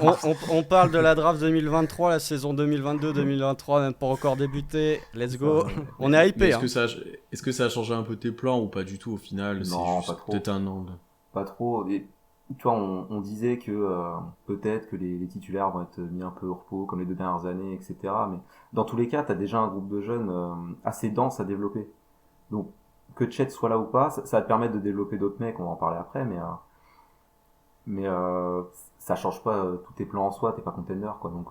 on parle de la draft 2023, la saison 2022-2023 même pas encore débuté. Let's go. On est hypé. Est-ce que ça a changé un peu tes plans ou pas du tout au final? Non, c'est pas trop. Peut-être un an. Pas trop. Et, tu vois, on disait que peut-être que les titulaires vont être mis un peu au repos comme les 2 dernières années, etc. Mais dans tous les cas, t'as déjà un groupe de jeunes assez dense à développer. Donc que Chet soit là ou pas, ça va te permettre de développer d'autres mecs, on va en parler après, mais ça change pas tous tes plans en soi, t'es pas contender quoi. Donc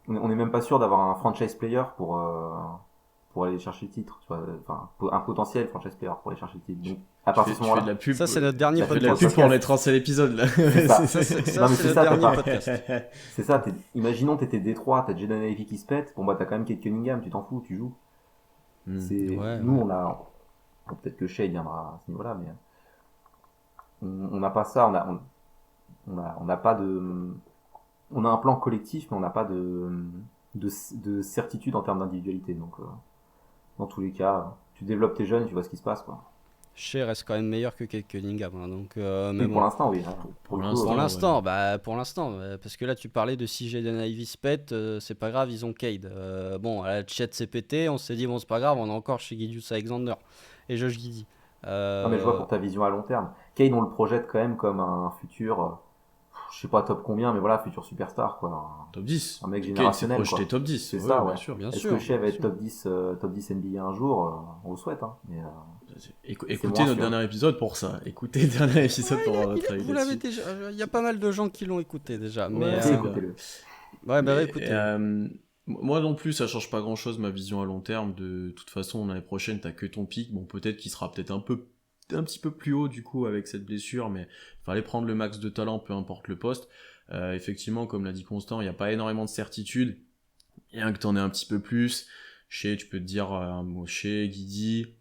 on est même pas sûr d'avoir un franchise player pour aller chercher le titre, tu vois, enfin un potentiel franchise player pour aller chercher le titre. Donc à partir de ce moment-là, ça c'est notre dernier podcast. podcast. De la pub pour lettre c'est l'épisode là. Ça c'est notre dernier podcast. C'est ça. Imaginons t'étais Détroit, t'as Jaden Ivey qui se pète, bon t'as quand même Kate Cunningham, tu t'en fous, tu joues. On a peut-être que Shea viendra à ce niveau-là, mais on n'a pas ça, on n'a pas de, on a un plan collectif, mais on n'a pas de certitude en termes d'individualité. Donc dans tous les cas, tu développes tes jeunes, tu vois ce qui se passe quoi. Shea reste quand même meilleur que Kate Cunningham, hein, donc. Mais pour l'instant, oui. Pour l'instant, parce que là tu parlais de si Jaden Ivey se pète, c'est pas grave, ils ont Cade. Bon, à la Chet s'est pété, on s'est dit bon c'est pas grave, on est encore chez Gidius Alexander et Josh Giddey. Non mais je vois pour ta vision à long terme. Cade on le projette quand même comme un futur je sais pas top combien, mais voilà, futur superstar, quoi. Top 10. Un mec Kane s'est générationnel, projeté quoi. top 10. C'est Ouais, ça, bien ouais. sûr. Bien Est-ce sûr. que Shea va bien être sûr. top 10 NBA un jour? On le souhaite, hein. Mais, Écoutez moins notre sûr. dernier épisode pour ça. Écoutez le dernier épisode pour avoir votre avis Vous l'avez là-dessus. déjà. Il y a pas mal de gens qui l'ont écouté déjà. Mais Ouais, Écoutez, c'est écoutez-le. ouais, bah Mais, écoutez. moi non plus, ça change pas grand-chose ma vision à long terme. De toute façon, l'année prochaine, t'as que ton pic. Bon, peut-être qu'il sera peut-être un petit peu plus haut du coup avec cette blessure, mais fallait prendre le max de talent, peu importe le poste. Effectivement, comme l'a dit Constant, il n'y a pas énormément de certitude. Rien que t'en aies un petit peu plus. Chez, tu peux te dire un mot chez Guidi.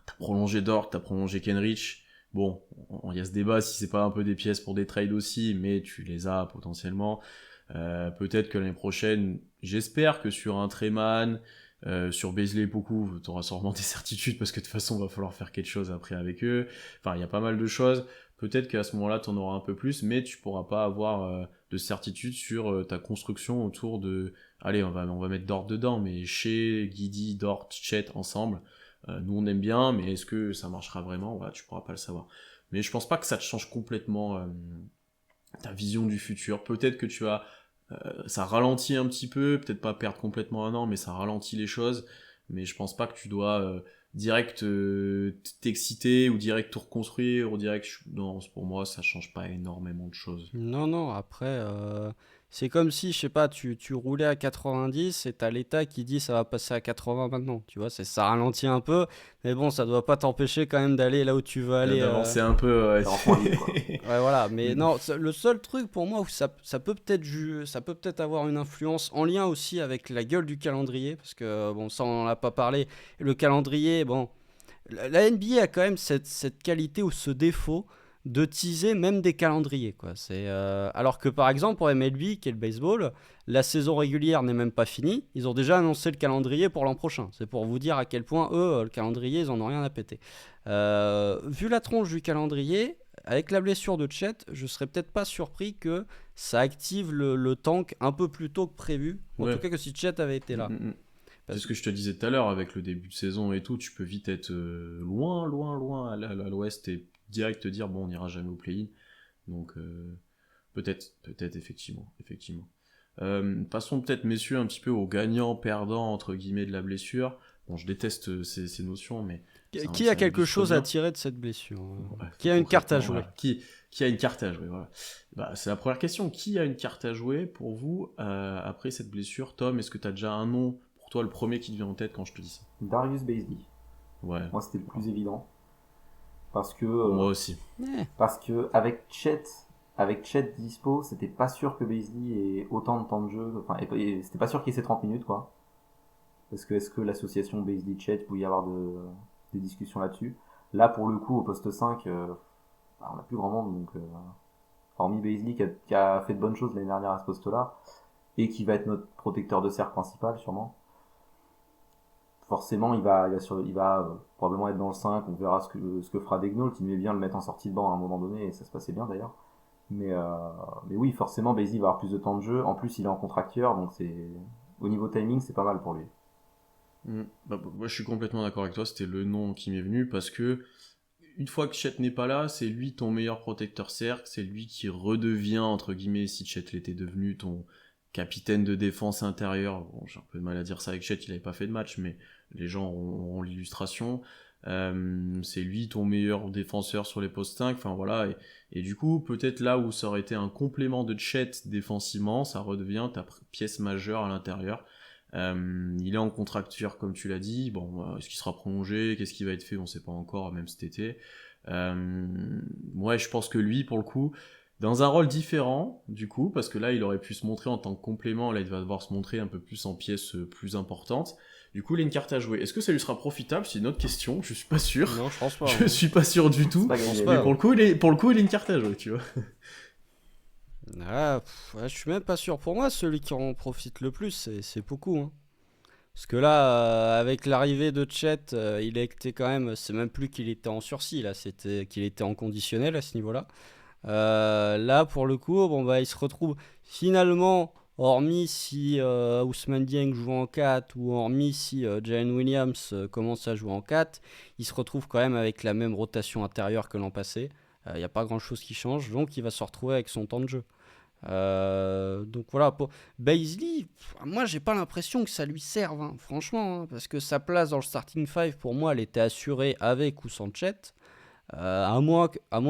T'as prolongé Dort, t'as prolongé Kenrich. Bon, il y a ce débat si c'est pas un peu des pièces pour des trades aussi, mais tu les as potentiellement. Peut-être que l'année prochaine, j'espère que sur un Treman, sur Beasley beaucoup, t'auras sûrement des certitudes parce que de toute façon, il va falloir faire quelque chose après avec eux. Enfin, il y a pas mal de choses. Peut-être qu'à ce moment-là, t'en auras un peu plus, mais tu pourras pas avoir de certitude sur ta construction autour de. Allez, on va mettre Dort dedans, mais chez Guidi, Dort, Chet ensemble. Nous on aime bien, mais est-ce que ça marchera vraiment? Voilà, tu pourras pas le savoir. Mais je pense pas que ça te change complètement ta vision du futur. Peut-être que ça ralentit un petit peu, peut-être pas perdre complètement un an, mais ça ralentit les choses. Mais je pense pas que tu dois direct t'exciter ou direct tout reconstruire ou direct. Non, pour moi ça change pas énormément de choses. Non, non, après, c'est comme si, je sais pas, tu roulais à 90 et t'as l'État qui dit ça va passer à 80 maintenant, tu vois, ça ralentit un peu, mais bon, ça doit pas t'empêcher quand même d'aller là où tu veux aller. D'avancer un peu. Ça en prend vite, quoi. Ouais, voilà, mais non, le seul truc pour moi où ça peut peut-être avoir une influence en lien aussi avec la gueule du calendrier, parce que, bon, ça on en a pas parlé, le calendrier, bon, la NBA a quand même cette qualité ou ce défaut de teaser même des calendriers, quoi. Alors que par exemple pour MLB, qui est le baseball, la saison régulière n'est même pas finie. Ils ont déjà annoncé le calendrier pour l'an prochain. C'est pour vous dire à quel point eux, le calendrier, ils en ont rien à péter. Vu la tronche du calendrier, avec la blessure de Chet, je serais peut-être pas surpris que ça active le tank un peu plus tôt que prévu. En Ouais. tout cas que si Chet avait été là. C'est ce que je te disais tout à l'heure, avec le début de saison et tout, tu peux vite être loin à l'ouest et direct te dire, bon, on n'ira jamais au play-in. Donc, peut-être, effectivement. Passons peut-être, messieurs, un petit peu aux gagnants-perdants, entre guillemets, de la blessure. Bon, je déteste ces notions, mais... Qui a quelque chose à tirer de cette blessure? Ouais, Qui a une carte à concrètement, jouer? voilà. Qui a une carte à jouer, voilà. Bah, c'est la première question. Qui a une carte à jouer pour vous après cette blessure? Tom, est-ce que tu as déjà un nom pour toi, le premier qui te vient en tête quand je te dis ça? Darius Beasley. Ouais, Moi, c'était le plus évident. Parce que, moi aussi. avec Chet dispo, c'était pas sûr que Beasley ait autant de temps de jeu. Enfin, et c'était pas sûr qu'il ait ses 30 minutes, quoi. Parce que est-ce que l'association Beasley-Chet pouvait y avoir des discussions là-dessus? Là, pour le coup, au poste 5, on n'a plus grand monde, donc hormis Beasley qui a fait de bonnes choses l'année dernière à ce poste-là, et qui va être notre protecteur de cercle principal, sûrement. Forcément, il va probablement être dans le 5, on verra ce que fera Degnault, qui aimait bien le mettre en sortie de banc à un moment donné, et ça se passait bien d'ailleurs. Mais oui, forcément, Beasley va avoir plus de temps de jeu, en plus il est en contracteur, donc au niveau timing, c'est pas mal pour lui. Bah, moi je suis complètement d'accord avec toi, c'était le nom qui m'est venu parce que une fois que Chet n'est pas là, c'est lui ton meilleur protecteur cercle, c'est lui qui redevient, entre guillemets, si Chet l'était devenu, ton capitaine de défense intérieure. Bon, j'ai un peu de mal à dire ça avec Chet, il avait pas fait de match, mais les gens ont l'illustration. C'est lui ton meilleur défenseur sur les postes 5, enfin voilà, et du coup, peut-être là où ça aurait été un complément de Chet défensivement, ça redevient ta pièce majeure à l'intérieur. Il est en contracture comme tu l'as dit. Bon, est-ce qu'il sera prolongé? Qu'est-ce qui va être fait? On sait pas encore, même cet été. Ouais, je pense que lui, pour le coup, dans un rôle différent, du coup, parce que là, il aurait pu se montrer en tant que complément. Là, il va devoir se montrer un peu plus en pièce plus importante. Du coup, il a une carte à jouer. Est-ce que ça lui sera profitable? C'est une autre question. Je suis pas sûr. Non, je pense pas. Je suis pas sûr du tout. Pas gagné. Mais pour le coup, il a une carte à jouer, tu vois. Ouais, je suis même pas sûr. Pour moi, celui qui en profite le plus, c'est Poku, hein. Parce que là, avec l'arrivée de Chet, il était quand même. C'est même plus qu'il était en sursis, là, c'était qu'il était en conditionnel à ce niveau-là. Là, pour le coup, bon, bah, il se retrouve finalement, hormis si Ousmane Dieng joue en 4 ou hormis si Jalen Williams commence à jouer en 4, il se retrouve quand même avec la même rotation intérieure que l'an passé. Il n'y a pas grand-chose qui change, donc il va se retrouver avec son temps de jeu. Donc voilà, pour Baisley, moi j'ai pas l'impression que ça lui serve, hein, franchement, hein, parce que sa place dans le starting five, pour moi, elle était assurée avec ou sans Chet. À moins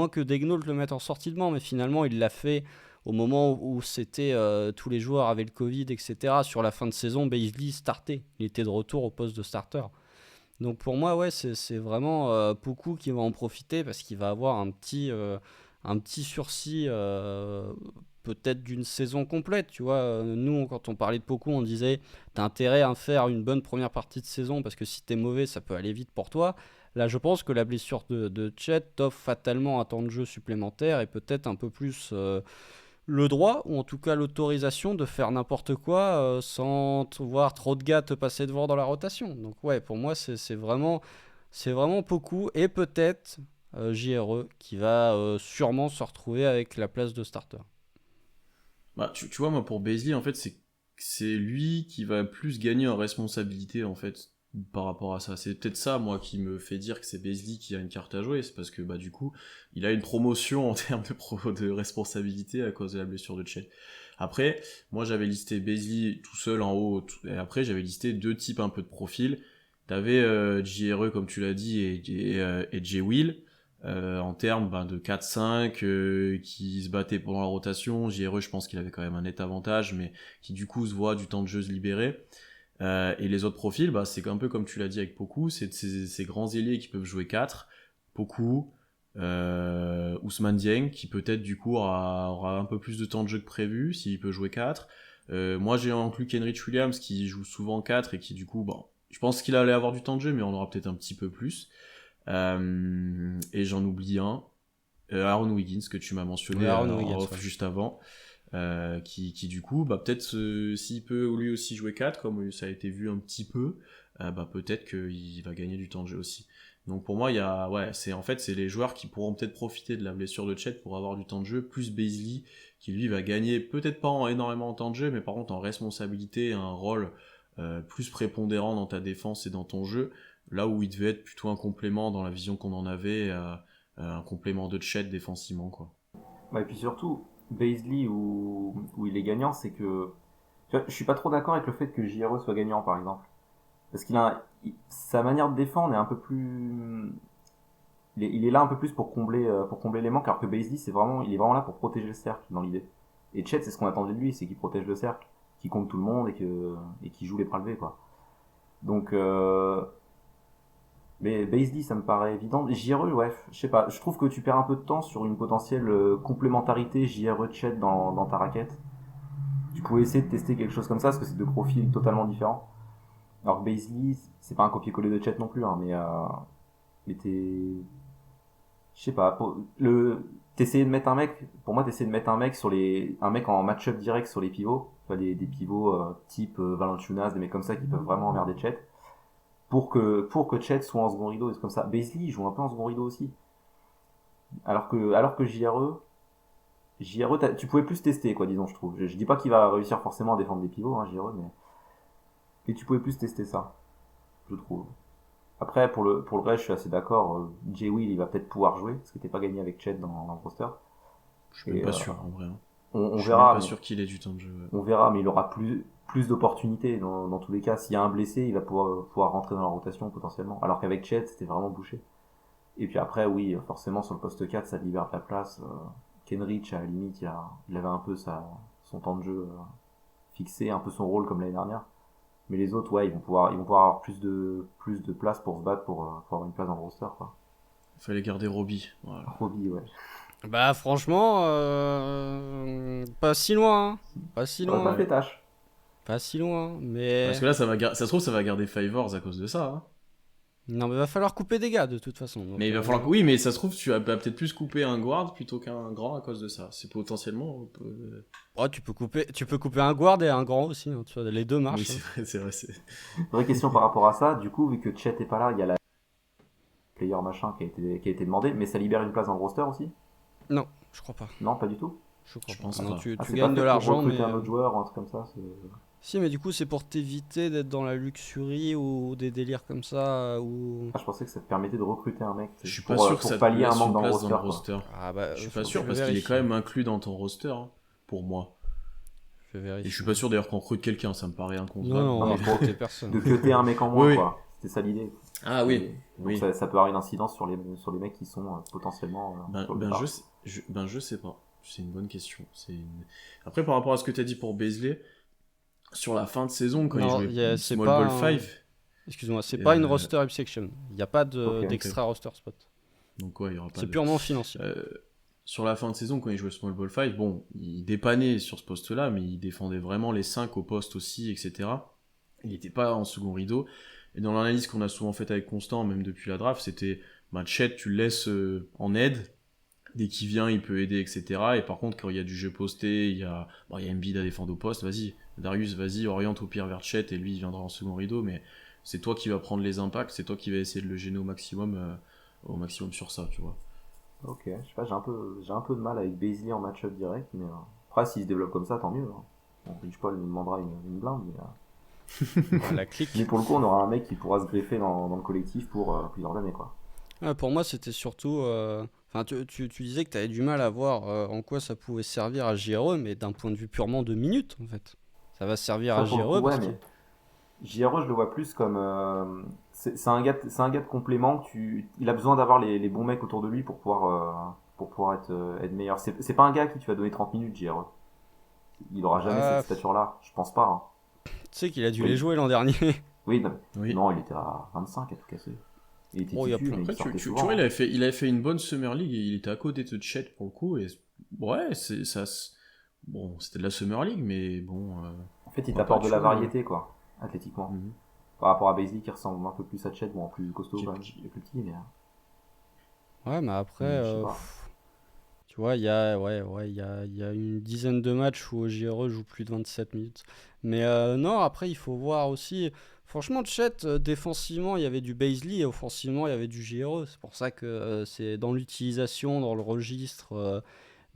que Daigneault le mette en sortie de banc, mais finalement il l'a fait au moment où c'était tous les joueurs avaient le Covid, etc. Sur la fin de saison, Baisley startait, il était de retour au poste de starter. Donc pour moi, ouais, c'est vraiment Poku qui va en profiter parce qu'il va avoir un petit sursis peut-être d'une saison complète. Tu vois, nous, quand on parlait de Poku, on disait t'as intérêt à faire une bonne première partie de saison parce que si t'es mauvais, ça peut aller vite pour toi. Là, je pense que la blessure de Chet t'offre fatalement un temps de jeu supplémentaire et peut-être un peu plus le droit, ou en tout cas l'autorisation de faire n'importe quoi sans voir trop de gars te passer devant dans la rotation. Donc ouais, pour moi, c'est vraiment Poku et peut-être JRE qui va sûrement se retrouver avec la place de starter. Bah, tu vois, moi, pour Beasley, en fait, c'est lui qui va plus gagner en responsabilité, en fait, par rapport à ça. C'est peut-être ça, moi, qui me fait dire que c'est Beasley qui a une carte à jouer. C'est parce que, bah, du coup, il a une promotion en termes de responsabilité à cause de la blessure de Chet. Après, moi, j'avais listé Beasley tout seul en haut, et après, j'avais listé deux types un peu de profil. T'avais JRE, comme tu l'as dit, et J. Will. En termes de 4-5 qui se battaient pendant la rotation. JRE, je pense qu'il avait quand même un net avantage, mais qui du coup se voit du temps de jeu se libérer. Et les autres profils, c'est un peu comme tu l'as dit avec Poku, c'est ces grands ailiers qui peuvent jouer 4. Poku, Ousmane Dieng, qui peut-être du coup aura un peu plus de temps de jeu que prévu, s'il peut jouer 4. Moi j'ai inclus Kenrich Williams, qui joue souvent 4 et qui du coup, je pense qu'il allait avoir du temps de jeu, mais on aura peut-être un petit peu plus. Et j'en oublie un, Aaron Wiggins, que tu m'as mentionné Aaron en Wiggins, off ouais. juste avant, qui du coup, peut-être s'il peut lui aussi jouer 4, comme ça a été vu un petit peu, peut-être qu'il va gagner du temps de jeu aussi. Donc pour moi, c'est les joueurs qui pourront peut-être profiter de la blessure de Chet pour avoir du temps de jeu, plus Beasley, qui lui va gagner peut-être pas énormément en temps de jeu, mais par contre en responsabilité, un rôle plus prépondérant dans ta défense et dans ton jeu, là où il devait être plutôt un complément dans la vision qu'on en avait, un complément de Chet défensivement, quoi. Et puis surtout, Baisley où il est gagnant, c'est que tu vois, je suis pas trop d'accord avec le fait que JRE soit gagnant, par exemple. Parce sa manière de défendre est un peu plus, il est là un peu plus pour combler les manques, alors que Baisley il est vraiment là pour protéger le cercle dans l'idée. Et Chet, c'est ce qu'on attendait de lui, c'est qu'il protège le cercle, qu'il compte tout le monde et qu'il joue les bras levés, quoi. Donc mais Baisley, ça me paraît évident. JRE, ouais, je sais pas. Je trouve que tu perds un peu de temps sur une potentielle complémentarité JRE-Chet dans ta raquette. Tu pouvais essayer de tester quelque chose comme ça, parce que c'est deux profils totalement différents. Alors que Baisley, c'est pas un copier-coller de Chet non plus, hein, mais je sais pas. T'essayais de mettre un mec, pour moi, t'essayais de mettre un mec en match-up direct sur les pivots. Tu vois, des pivots type Valanciunas, des mecs comme ça qui peuvent vraiment emmerder Chet. Pour que Chet soit en second rideau et c'est comme ça. Baisley il joue un peu en second rideau aussi. Alors que JRE, tu pouvais plus tester, quoi, disons, je trouve. Je dis pas qu'il va réussir forcément à défendre des pivots, hein, JRE, mais tu pouvais plus tester ça, je trouve. Après, pour le reste, je suis assez d'accord. Jay Will, il va peut-être pouvoir jouer, parce qu'il n'était pas gagné avec Chet dans le roster. Je suis même pas sûr, en vrai. On je suis verra. même pas sûr qu'il ait du temps de jeu. On verra, mais il aura plus d'opportunités dans tous les cas. S'il y a un blessé, il va pouvoir rentrer dans la rotation potentiellement. Alors qu'avec Chet, c'était vraiment bouché. Et puis après, oui, forcément, sur le poste 4, ça libère de la place. Kenrich, à la limite, il avait un peu son temps de jeu fixé, un peu son rôle comme l'année dernière. Mais les autres, ouais, ils vont pouvoir avoir plus de place pour se battre pour avoir une place dans le roster, quoi. Il fallait garder Robbie. Voilà. Robbie, ouais. Franchement, pas si loin, hein. Pas si Ça aurait loin. pas fait tâche. Pas si loin, mais... Parce que là, ça se trouve, ça va garder Fivers à cause de ça. Hein. Non, mais va falloir couper des gars de toute façon. Donc, Mais il va falloir oui, mais ça se trouve, tu vas peut-être plus couper un guard plutôt qu'un grand à cause de ça. C'est potentiellement. Oh, tu peux couper un guard et un grand aussi. Hein, tu vois, les deux marchent. Oui, c'est vrai. Vraie question par rapport à ça. Du coup, vu que Chet est pas là, il y a la player machin qui a été demandé, mais ça libère une place dans le roster aussi? Non, je crois pas. Non, pas du tout. Je crois Je pas. pense Non, pas. tu C'est gagnes pas de fait l'argent, pour mais... recruter un autre joueur ou un truc comme ça. Si, mais du coup, c'est pour t'éviter d'être dans la luxurie ou des délires comme ça. Ou... Je pensais que ça te permettait de recruter un mec. Je suis pas sûr que ça te pallier laisse un manque une dans le place roster. dans le roster. Ah bah, Je suis pas faut- sûr je parce qu'il est vérifie. quand même inclus dans ton roster. Hein. pour moi. Je vais Et vérifier. je suis pas sûr d'ailleurs qu'on recrute quelqu'un, ça me paraît inconcevable. Non, on mais va pour- recruter personne. De cuter un mec en moins, Oui. quoi. C'était ça l'idée. Ah Donc oui. ça peut avoir une incidence sur les mecs qui sont potentiellement sur le départ. Je sais pas. C'est une bonne question. Après, par rapport à ce que tu as dit pour Beasley, sur la fin de saison, quand Non, il jouait c'est Small pas Ball 5, Excuse-moi, c'est pas une Euh, roster exception. Il n'y a pas Ok. d'extra roster spot. donc ouais, il y aura pas C'est de... purement financier. Sur la fin de saison, quand il jouait Small Ball 5, bon, il dépannait sur ce poste-là, mais il défendait vraiment les 5 au poste aussi, etc. Il n'était pas en second rideau. Et dans l'analyse qu'on a souvent faite avec Constant, même depuis la draft, c'était Chet, tu le laisses en aide. Dès qu'il vient, il peut aider, etc. Et par contre, quand il y a du jeu posté, il y a Embiid à défendre au poste, vas-y, Darius, vas-y, oriente au pire vers Chet et lui, il viendra en second rideau. Mais c'est toi qui vas prendre les impacts, c'est toi qui vas essayer de le gêner au maximum sur ça, tu vois. Ok, je sais pas, j'ai un peu de mal avec Beasley en match-up direct, mais après, s'il se développe comme ça, tant mieux. Hein. Bon, Rich Paul nous demandera une blinde, mais La clique. mais pour le coup, on aura un mec qui pourra se greffer dans le collectif pour plusieurs années, quoi. Ouais, pour moi, c'était surtout. Enfin, tu disais que tu avais du mal à voir en quoi ça pouvait servir à JRE, mais d'un point de vue purement de minutes, en fait. Ça va servir Ça, à pour le JRE coup, ouais, parce que. mais JRE, je le vois plus comme c'est un gars de complément. Il a besoin d'avoir les bons mecs autour de lui pour pouvoir être meilleur. C'est pas un gars à qui tu vas donner 30 minutes, JRE. Il aura jamais Ah, cette stature-là, je pense pas. Hein. Tu sais qu'il a dû Oui. les jouer l'an dernier. Oui, non, Oui. non, il était à 25 à tout casser. Il était Oh, il y a titu, plein. mais il Après, sortait tu souvent. vois, il avait fait une bonne Summer League et il était à côté de Chet pour le coup. Et ouais, bon, c'était de la Summer League, mais bon. En fait, il on t'apporte va de pas la tuer, variété, quoi, athlétiquement. Mhm. Par rapport à Beasley qui ressemble un peu plus à Chet, bon, plus costaud Qui- quand même, qui- il est plus petit, mais Ouais, mais après, je sais pas. tu vois, il y a une dizaine de matchs où JRE joue plus de 27 minutes. Mais non, après, il faut voir aussi. Franchement, Chet, défensivement, il y avait du Beasley et offensivement, il y avait du JRE. C'est pour ça que c'est dans l'utilisation, dans le registre.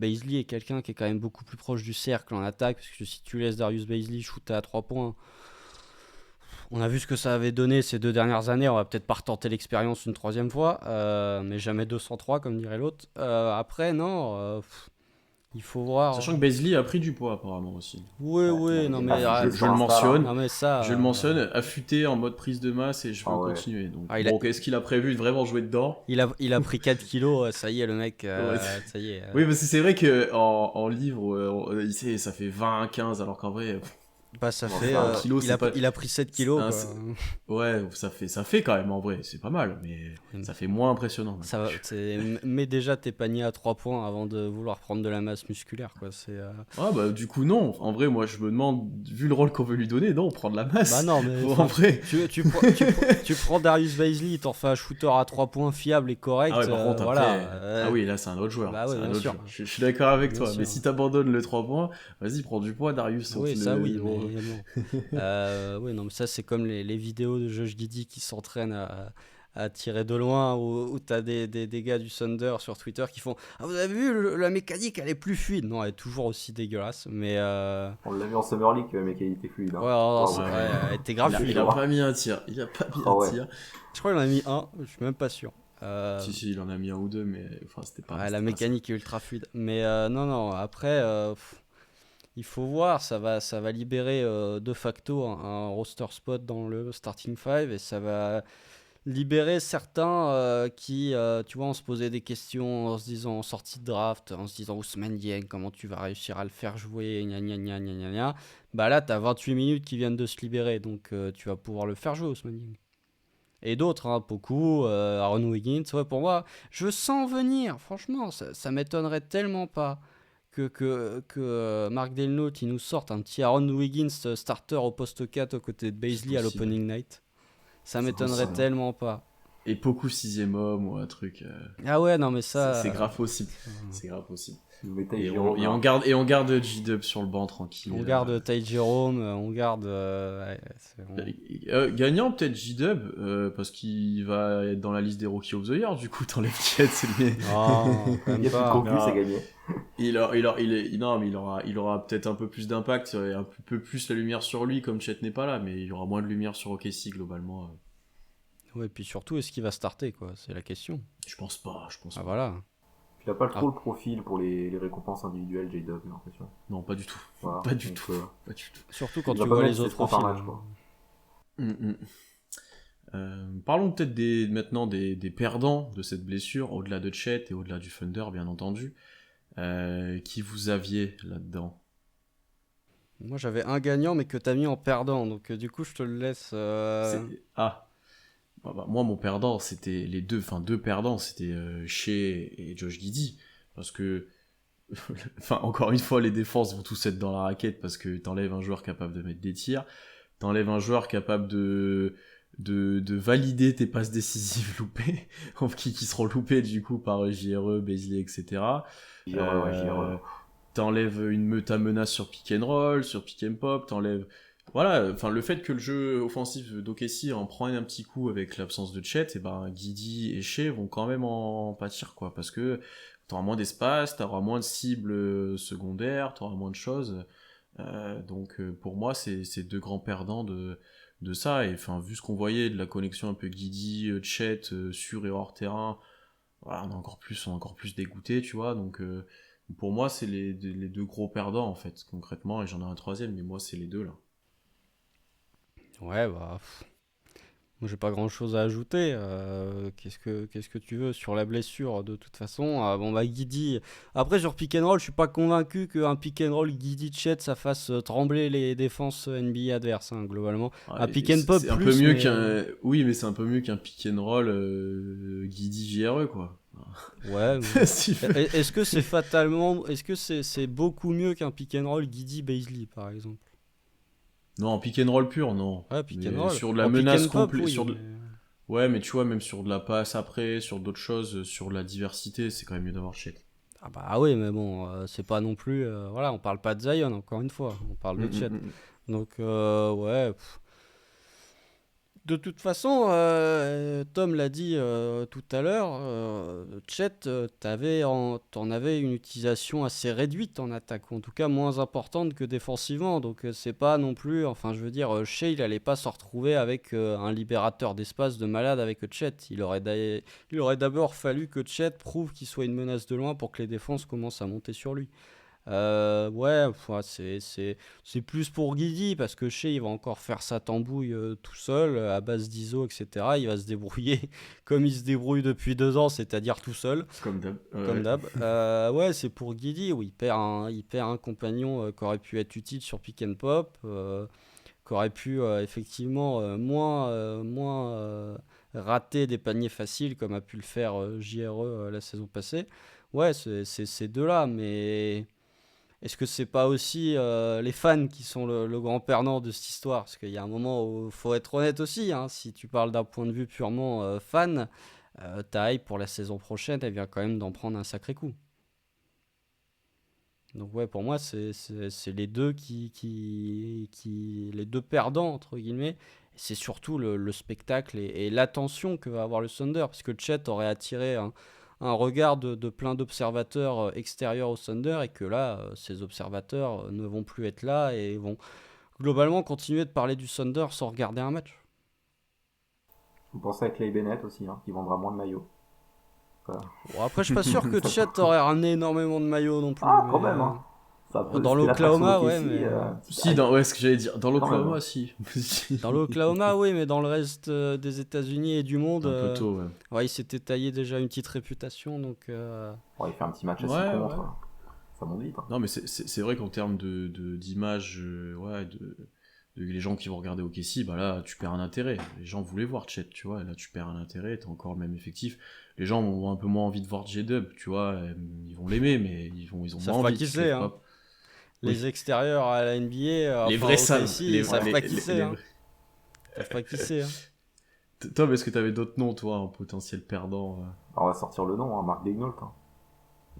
Beasley est quelqu'un qui est quand même beaucoup plus proche du cercle en attaque, parce que si tu laisses Darius Beasley shooter à 3 points, on a vu ce que ça avait donné ces 2 dernières années. On va peut-être pas retenter l'expérience une troisième fois, mais jamais 203 comme dirait l'autre. Après, non, il faut voir. Sachant que Beasley a pris du poids apparemment aussi. Oui, Ouais, oui, il non est mais affûté Je sur le Insta, là. mentionne. non mais ça. Je le mentionne, affûté en mode prise de masse et je veux Ah ouais. continuer. Donc, Ah, bon, est-ce qu'il a prévu de vraiment jouer dedans? Il a pris 4 kilos, ça y est, le mec. Ouais. Ça y est. Oui, parce que c'est vrai que en livre, il sait, ça fait 20, 15, alors qu'en vrai, Bah, ça Bon, fait. ça, un kilo, c'est pas- il a pris 7 kilos. un- Quoi. c'est- ouais, ça fait quand même en vrai, c'est pas mal, mais Oui, ça fait moins impressionnant. Ça va, mets déjà tes paniers à 3 points avant de vouloir prendre de la masse musculaire. Quoi. C'est, Ah bah du coup non, en vrai moi je me demande, vu le rôle qu'on veut lui donner, non, prendre la masse. Bah non, mais Bon, enfin, en vrai. tu prends Darius Beasley, il t'en fait un shooter à 3 points fiable et correct. Ah ouais, par contre voilà. après, ah oui là c'est un autre joueur. bah ouais, c'est un bien autre sûr. joueur. Je suis d'accord avec Bien toi, sûr. mais si t'abandonnes le 3 points, vas-y prends du poids Darius. Oui, on te ça le- oui, on- mais bon. Oui, non, mais ça c'est comme les vidéos de Josh Giddey qui s'entraînent à tirer de loin, où t'as des gars du Thunder sur Twitter qui font « Ah, vous avez vu, la mécanique elle est plus fluide ». Non, elle est toujours aussi dégueulasse, mais On l'a vu en Summer League, le mec, il était fluide. Hein. ouais, non, Wow. ouais, elle était grave il a, fluide. il a hein. pas mis un tir, il a pas mis Ah un ouais. tir. Je crois qu'il en a mis un, je suis même pas sûr. Si, il en a mis un ou deux, mais enfin c'était pas. Ouais, c'était la pas mécanique est ultra fluide. Mais non, après, il faut voir, ça va libérer de facto un roster spot dans le starting 5 et ça va libérer certains qui, tu vois, on se posait des questions en se disant en sortie de draft, en se disant Ousmane Dieng, comment tu vas réussir à le faire jouer, gna gna gna gna gna gna. Bah là, t'as 28 minutes qui viennent de se libérer, donc tu vas pouvoir le faire jouer, Ousmane Dieng. Et d'autres, hein, Poku, Aaron Wiggins, ouais, pour moi, je sens venir, franchement, ça m'étonnerait tellement pas que Mark Delnote il nous sorte un petit Aaron Wiggins starter au poste 4 aux côtés de Beasley à possible. l'opening night. Ça C'est m'étonnerait possible. tellement pas. Et beaucoup 6ème homme ou un truc. Ah ouais, non mais ça... C'est grave possible. C'est grave possible. Il nous mettait Et Jérôme, on garde J-Dub sur le banc tranquille. On garde Ty Jerome, on garde... Gagnant peut-être J-Dub parce qu'il va être dans la liste des Rookie of the Year. Du coup, t'enlèves Chet, c'est le mien. Non, quand Il même y a plus de pas. contenu, Non. c'est gagné. Non, mais il aura peut-être un peu plus d'impact, un peu plus la lumière sur lui comme Chet n'est pas là, mais il y aura moins de lumière sur OKC globalement. Ouais, puis surtout, est-ce qu'il va starter, quoi? C'est la question. Je pense pas. Ah voilà. Il a pas trop le profil pour les récompenses individuelles, J-Dub, j'ai l'impression. Non, pas du tout. Voilà. Pas du Donc, tout. Pas du tout. Surtout quand il tu va pas vois mettre les ses autres 30 par profils. match, quoi. Parlons peut-être maintenant des perdants de cette blessure, au-delà de Chet et au-delà du Thunder, bien entendu. Qui vous aviez là-dedans? Moi, j'avais un gagnant, mais que t'as mis en perdant. Donc, du coup, je te le laisse. Ah, moi, mon perdant, c'était deux perdants, c'était Shea et Josh Giddey. Parce que, encore une fois, les défenses vont tous être dans la raquette parce que t'enlèves un joueur capable de mettre des tirs, t'enlèves un joueur capable de valider tes passes décisives loupées, qui seront loupées du coup par JRE, Beasley, etc. JRE. T'enlèves ta menace sur pick and roll, sur pick and pop, t'enlèves... Voilà, le fait que le jeu offensif d'OKC en prend un petit coup avec l'absence de Chet, et ben Giddey et Shea vont quand même en pâtir, quoi, parce que t'auras moins d'espace, t'auras moins de cibles secondaires, t'auras moins de choses. Donc pour moi, c'est deux grands perdants de ça, et vu ce qu'on voyait de la connexion un peu Giddey, Chet, sur et hors terrain, voilà, on est encore plus dégoûté, tu vois, donc pour moi, c'est les deux gros perdants, en fait, concrètement, et j'en ai un troisième, mais moi, c'est les deux, là. Ouais, bah. Moi, j'ai pas grand chose à ajouter. Qu'est-ce que tu veux sur la blessure de toute façon? Bon, bah, Giddey. Après, sur pick and roll, je suis pas convaincu qu'un pick and roll Giddey-Chet ça fasse trembler les défenses NBA adverses, hein, globalement. Un Ouais, pick and pop c'est un peu plus, mieux mais. Oui, mais c'est un peu mieux qu'un pick and roll Giddey JRE, quoi. Ouais. Si tu veux. Est-ce que c'est fatalement. Est-ce que c'est beaucoup mieux qu'un pick and roll Giddey-Beasley, par exemple? Non, en pick and roll pur, non. Ouais, pick and Mais roll. sur de la En pick menace and pop, complète, oui. Ouais, mais tu vois, même sur de la passe après, sur d'autres choses, sur la diversité, c'est quand même mieux d'avoir Chet. Ah bah oui, mais bon, c'est pas non plus. Voilà, on parle pas de Zion, encore une fois. On parle de Chet. Donc, ouais. De toute façon, Tom l'a dit tout à l'heure, Chet, t'en avais une utilisation assez réduite en attaque, ou en tout cas moins importante que défensivement. Donc c'est pas non plus, enfin je veux dire, Shea il allait pas se retrouver avec un libérateur d'espace de malade avec Chet. Il aurait d'abord fallu que Chet prouve qu'il soit une menace de loin pour que les défenses commencent à monter sur lui. Ouais, c'est plus pour Guidi parce que Shea il va encore faire sa tambouille tout seul à base d'ISO, etc. Il va se débrouiller comme il se débrouille depuis 2 ans, c'est-à-dire tout seul, Comme d'hab. comme Ouais. d'hab. Ouais, c'est pour Guidi où il perd un compagnon qui aurait pu être utile sur pick and pop, qui aurait pu effectivement moins rater des paniers faciles comme a pu le faire JRE la saison passée. Ouais, c'est ces deux-là, mais. Est-ce que c'est pas aussi les fans qui sont le grand perdant de cette histoire? Parce qu'il y a un moment où il faut être honnête aussi, hein, si tu parles d'un point de vue purement fan, ta hype pour la saison prochaine, elle vient quand même d'en prendre un sacré coup. Donc ouais, pour moi, c'est les deux les deux perdants, entre guillemets. Et c'est surtout le spectacle et l'attention que va avoir le Thunder, parce que Chet aurait attiré un regard de plein d'observateurs extérieurs au Thunder, et que là, ces observateurs ne vont plus être là et vont globalement continuer de parler du Thunder sans regarder un match. Vous pensez à Clay Bennett aussi, hein, qui vendra moins de maillots. Voilà. Bon, après, je suis pas sûr que Chet aurait ramené énormément de maillots non plus. Ah, quand Mais, même, hein. dans C'était l'attraction l'Oklahoma, d'OKC, ouais, mais. Si, ce que j'allais dire, dans Quand même, l'Oklahoma, hein. si. Dans l'Oklahoma, oui, mais dans le reste des États-Unis et du monde, Un peu tôt, ouais. ouais, il s'était taillé déjà une petite réputation, donc. Bon, il fait un petit match à 6 Ouais, contre. ouais. Ça monte vite. Hein. Non, mais c'est vrai qu'en termes d'image, ouais, les gens qui vont regarder OKC, bah là, tu perds un intérêt. Les gens voulaient voir Chet, tu vois, et là, tu perds un intérêt, t'as encore le même effectif. Les gens ont un peu moins envie de voir J-Dub, tu vois, ils vont l'aimer, mais ils ont Savent moins pas envie. qui c'est, hein. Les extérieurs à la NBA, Les enfin vrais au savent. OKC, ils savent pas qui c'est, hein. Ils savent pas qui c'est, hein. Tom, est-ce que t'avais d'autres noms, toi, en potentiel perdant Alors, on va sortir le nom, hein, Mark Daignault. Hein.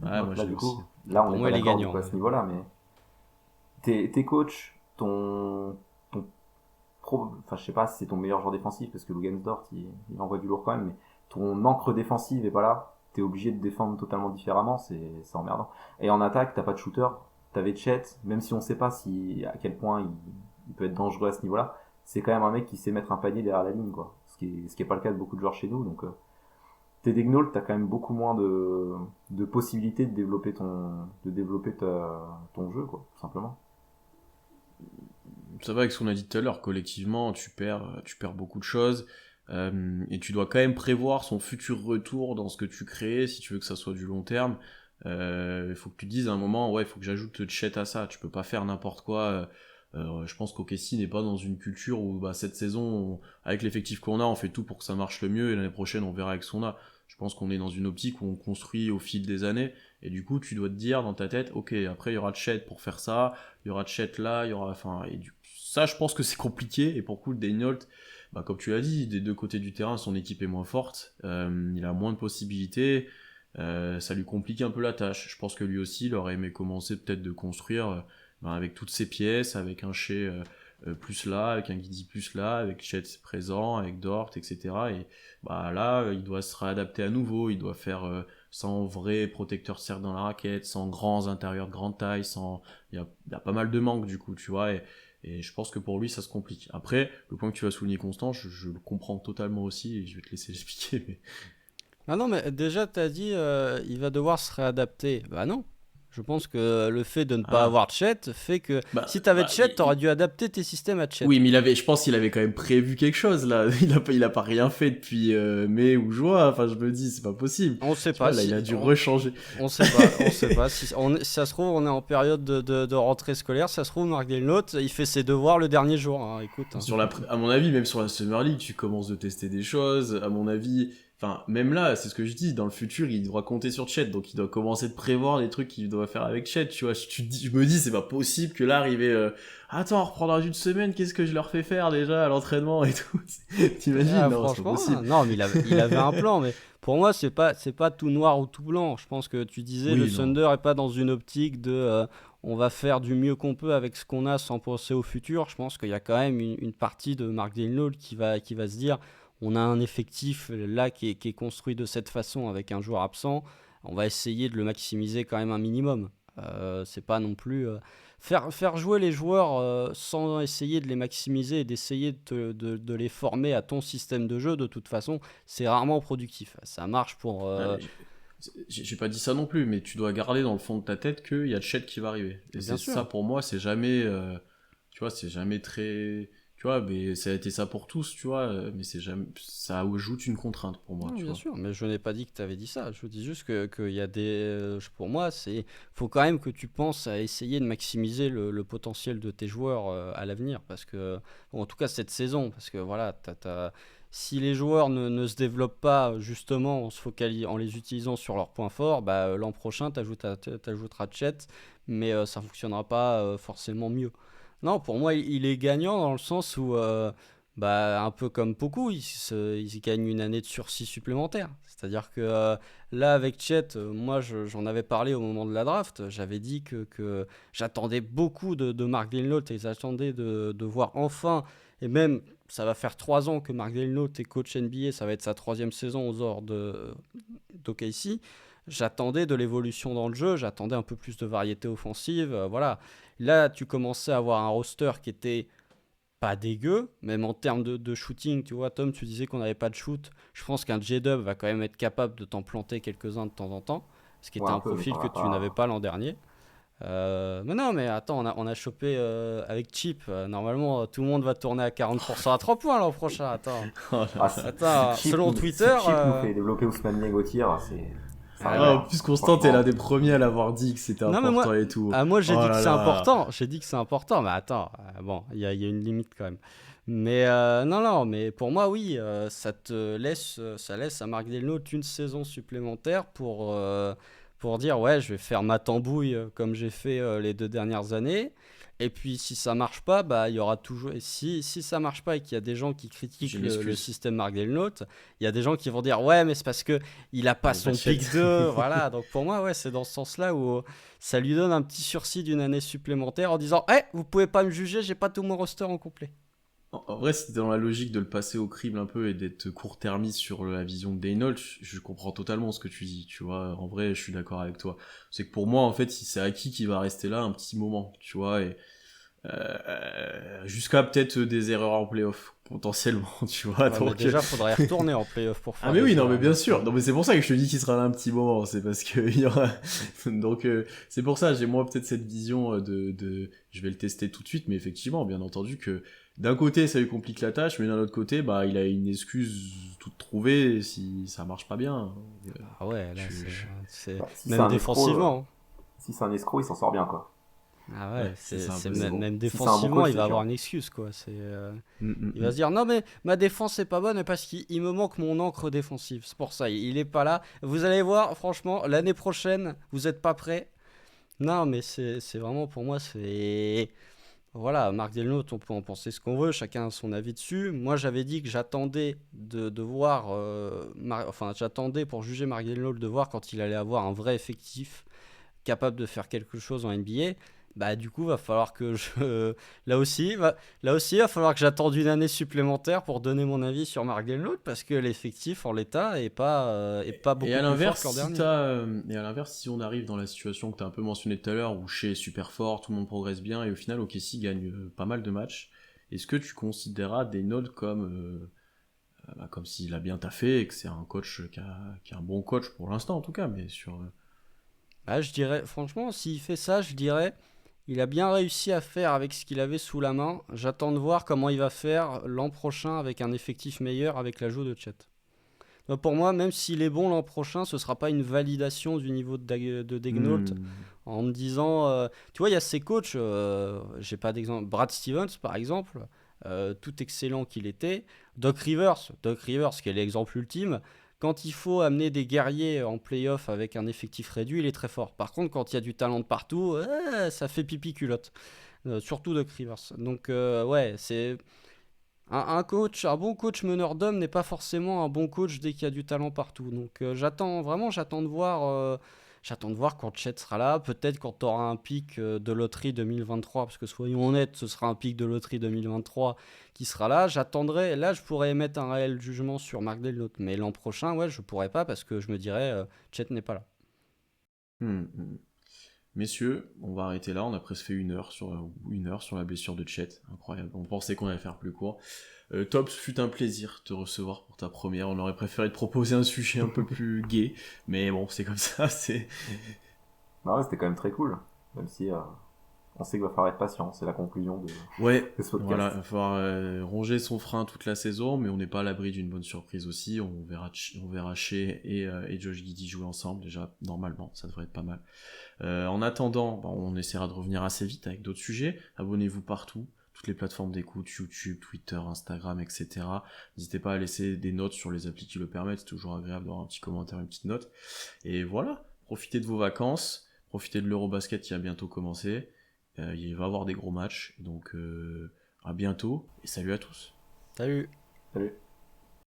Ouais, moi, là, j'ai du aussi. coup, là, on Pour est moi, pas il est d'accord gagnant, du coup, à ouais. ce niveau-là, mais tes coachs, enfin, je sais pas si c'est ton meilleur joueur défensif, parce que Lugensdort, il envoie du lourd quand même, mais ton encre défensive est pas là, t'es obligé de défendre totalement différemment, c'est emmerdant. Et en attaque, t'as pas de shooter, t'avais Chet, même si on sait pas à quel point il peut être dangereux à ce niveau-là, c'est quand même un mec qui sait mettre un panier derrière la ligne, quoi. Ce qui est pas le cas de beaucoup de joueurs chez nous, donc t'es Daignault, t'as quand même beaucoup moins de possibilités de développer ton jeu, quoi, tout simplement. Ça va avec ce qu'on a dit tout à l'heure, collectivement, tu perds beaucoup de choses, et tu dois quand même prévoir son futur retour dans ce que tu crées, si tu veux que ça soit du long terme. Il faut que tu te dises à un moment, ouais, il faut que j'ajoute Chet à ça, tu peux pas faire n'importe quoi. Je pense qu'OKC n'est pas dans une culture où cette saison, avec l'effectif qu'on a, on fait tout pour que ça marche le mieux, et l'année prochaine on verra avec ce qu'on a. Je pense qu'on est dans une optique où on construit au fil des années, et du coup tu dois te dire dans ta tête, ok, après il y aura Chet pour faire ça, il y aura Chet là, il y aura, enfin, ça je pense que c'est compliqué, et pour le coup Daynault, comme tu l'as dit, des deux côtés du terrain son équipe est moins forte, il a moins de possibilités, ça lui complique un peu la tâche. Je pense que lui aussi il aurait aimé commencer peut-être de construire avec toutes ses pièces, avec un Shea plus là, avec un Guidi plus là, avec Chet présent, avec Dort, etc. Et là, il doit se réadapter à nouveau, il doit faire sans vrai protecteur cercle dans la raquette, sans grands intérieurs de grande taille, sans... Il y a pas mal de manques du coup, tu vois, et je pense que pour lui ça se complique. Après, le point que tu as souligné Constant, je le comprends totalement aussi, et je vais te laisser l'expliquer, mais... Ah non, mais déjà, t'as dit, il va devoir se réadapter. Bah non. Je pense que le fait de ne pas Ah, avoir Chet fait que si t'avais Chet, t'aurais dû adapter tes systèmes à Chet. oui, mais je pense qu'il avait quand même prévu quelque chose là. Il a pas rien fait depuis mai ou juin. Enfin, je me dis, c'est pas possible. On sait Tu vois, pas là, il si a dû rechanger. on sait pas, on sait pas si ça se trouve on est en période de rentrée scolaire, ça se trouve Marc Delnote, il fait ses devoirs le dernier jour, hein, écoute. Hein. À mon avis, même sur la Summer League, tu commences de tester des choses. À mon avis, enfin, même là, c'est ce que je dis. Dans le futur, il devra compter sur Chet, donc il doit commencer de prévoir les trucs qu'il doit faire avec Chet. Tu vois, je me dis, c'est pas possible que là, arriver. Attends, on reprendra une semaine. Qu'est-ce que je leur fais faire déjà à l'entraînement et tout. T'imagines? Ah, Non, c'est pas franchement, possible. non, mais il avait un plan, mais pour moi, c'est pas tout noir ou tout blanc. Je pense que tu disais le Oui, non. Thunder est pas dans une optique de on va faire du mieux qu'on peut avec ce qu'on a sans penser au futur. Je pense qu'il y a quand même une partie de Mark Daignault qui va se dire on a un effectif là qui est construit de cette façon avec un joueur absent. On va essayer de le maximiser quand même un minimum. C'est pas non plus. Faire jouer les joueurs sans essayer de les maximiser et d'essayer de les former à ton système de jeu, de toute façon, c'est rarement productif. Ça marche pour... Ah, mais j'ai pas dit ça non plus, mais tu dois garder dans le fond de ta tête qu'il y a Chet qui va arriver. Et Bien c'est ça sûr. pour moi, c'est jamais, tu vois, c'est jamais très, tu vois, mais ça a été ça pour tous, tu vois, mais c'est jamais, ça ajoute une contrainte pour moi, Non, tu bien vois. sûr, mais je n'ai pas dit que tu avais dit ça. Je dis juste qu'il y a des... pour moi, faut quand même que tu penses à essayer de maximiser le potentiel de tes joueurs à l'avenir. Parce que, bon, en tout cas cette saison, parce que voilà, si les joueurs ne se développent pas justement en les utilisant sur leurs points forts, l'an prochain, tu ajouteras Chet, mais ça ne fonctionnera pas forcément mieux. Non, pour moi, il est gagnant dans le sens où... un peu comme Poku, il gagne une année de sursis supplémentaire. C'est-à-dire que là, avec Chet, moi, j'en avais parlé au moment de la draft. J'avais dit que j'attendais beaucoup de Mark Daignault et j'attendais de voir enfin, et même, ça va faire 3 ans que Mark Daignault est coach NBA, ça va être sa 3e saison aux ordres d'OKC. J'attendais de l'évolution dans le jeu, j'attendais un peu plus de variété offensive. Voilà. Là, tu commençais à avoir un roster qui était pas dégueu, même en termes de shooting, tu vois, Tom, tu disais qu'on n'avait pas de shoot. Je pense qu'un J-Dub va quand même être capable de t'en planter quelques-uns de temps en temps, ce qui Ouais, était un un peu, mais profil ça que va tu n'avais pas. pas l'an dernier. Mais non, mais attends, on a chopé avec Chip. Normalement, tout le monde va tourner à 40% à 3 points l'an prochain. Attends, Oh Ah, là là. attends, selon Si Twitter. Chip nous fait développer Ousmane Dieng au tir, ça Ah régale, Ah, en ouais. hein. plus, Constant, t'es l'un Franchement. des premiers à l'avoir dit que c'était Non, mais important et tout. moi j'ai Oh dit que là c'est là. important. J'ai dit que c'est important, mais attends, bon, il y a une limite quand même. Mais non, non, mais pour moi, oui, ça laisse à Marc Delnault une saison supplémentaire pour dire, ouais, je vais faire ma tambouille comme j'ai fait les 2 dernières années. Et puis si ça marche pas, il y aura toujours. Et si ça marche pas et qu'il y a des gens qui J'ai critiquent une le excuse. système Marc Delnault, il y a des gens qui vont dire, ouais, mais c'est parce que il a Il pas n'y a pas de son Chet. pic 2, voilà. Donc pour moi, ouais, c'est dans ce sens-là où ça lui donne un petit sursis d'une année supplémentaire en disant, vous pouvez pas me juger, j'ai pas tout mon roster en complet. En vrai, si t'es dans la logique de le passer au crible un peu et d'être court-termiste sur la vision de Daynault, je comprends totalement ce que tu dis, tu vois. En vrai, je suis d'accord avec toi. C'est que pour moi, en fait, si c'est acquis qui va rester là un petit moment, tu vois. Et Jusqu'à peut-être des erreurs en playoff, potentiellement, tu vois. Ouais, mais Donc, déjà, faudrait y retourner en playoff pour faire ah mais des oui, non mais erreurs. bien sûr. Non mais c'est pour ça que je te dis qu'il sera là un petit moment. C'est parce que il y aura. Donc c'est pour ça j'ai moi peut-être cette vision je vais le tester tout de suite, mais effectivement, bien entendu que d'un côté ça lui complique la tâche, mais d'un autre côté, bah il a une excuse toute trouvée si ça marche pas bien. Ah ouais, là, Je- c'est Bah, si c'est même un escroc, défensivement. si c'est un escroc, il s'en sort bien, quoi. Ah Ouais, ouais, c'est un c'est peu Mais ça. bon, même si c'est un bon défensivement, coach, il c'est va avoir dur. une excuse, quoi. Il va Mm. se dire, non mais ma défense c'est pas bonne parce qu'il me manque mon encre défensive. C'est pour ça, il est pas là. Vous allez voir, franchement, l'année prochaine, vous êtes pas prêts. Non, mais c'est vraiment pour moi, c'est. Voilà, Marc Delnotte, on peut en penser ce qu'on veut, chacun a son avis dessus. Moi, j'avais dit que j'attendais de voir. Enfin, j'attendais pour juger Marc Delnotte de voir quand il allait avoir un vrai effectif capable de faire quelque chose en NBA. Bah, du coup, va falloir que je. Là aussi, il va falloir que j'attende une année supplémentaire pour donner mon avis sur Marc Delnotte parce que l'effectif en l'état est pas Et à beaucoup plus fort l'inverse, que l'an si dernier. et à l'inverse, si on arrive dans la situation que tu as un peu mentionné tout à l'heure, où Shea est super fort, tout le monde progresse bien, et au final, OKC gagne pas mal de matchs, est-ce que tu considéreras des notes comme s'il a bien taffé et que c'est un coach qui est un bon coach pour l'instant en tout cas, mais sur Ah, je dirais, franchement, s'il fait ça, je dirais, il a bien réussi à faire avec ce qu'il avait sous la main. J'attends de voir comment il va faire l'an prochain avec un effectif meilleur avec l'ajout de Chet. Donc pour moi, même s'il est bon l'an prochain, ce sera pas une validation du niveau de Degnault Hmm. en me disant, tu vois, il y a ces coachs, j'ai pas d'exemple, Brad Stevens par exemple, tout excellent qu'il était, Doc Rivers qui est l'exemple ultime, quand il faut amener des guerriers en playoff avec un effectif réduit, il est très fort. Par contre, quand il y a du talent de partout, ça fait pipi culotte. Surtout Doc Rivers. Donc ouais, c'est un bon coach meneur d'hommes n'est pas forcément un bon coach dès qu'il y a du talent partout. Donc j'attends de voir quand Chet sera là. Peut-être quand tu auras un pic de loterie 2023, parce que soyons honnêtes, ce sera un pic de loterie 2023 qui sera là. J'attendrai, là je pourrais émettre un réel jugement sur Mark Delnotte. Mais l'an prochain, ouais, je pourrais pas parce que je me dirais, Chet n'est pas là. Hmm. Messieurs, on va arrêter là, on a presque fait une heure sur la blessure de Chet, incroyable, on pensait qu'on allait faire plus court. Top, ce fut un plaisir de te recevoir pour ta première, on aurait préféré te proposer un sujet un peu plus gai, mais bon, c'est comme ça, c'est... Non, ouais, c'était quand même très cool. Même si on sait qu'il va falloir être patient. C'est la conclusion Ouais, de ce podcast. voilà, il va falloir ronger son frein toute la saison, mais on n'est pas à l'abri d'une bonne surprise aussi. On verra Shea et Josh Giddey jouer ensemble déjà, normalement, ça devrait être pas mal. En attendant, on essaiera de revenir assez vite avec d'autres sujets. Abonnez-vous partout, toutes les plateformes d'écoute, YouTube, Twitter, Instagram, etc. N'hésitez pas à laisser des notes sur les applis qui le permettent, c'est toujours agréable d'avoir un petit commentaire, une petite note. Et voilà, profitez de vos vacances, profitez de l'Eurobasket qui a bientôt commencé. Il va y avoir des gros matchs, donc à bientôt et salut à tous. Salut! Salut.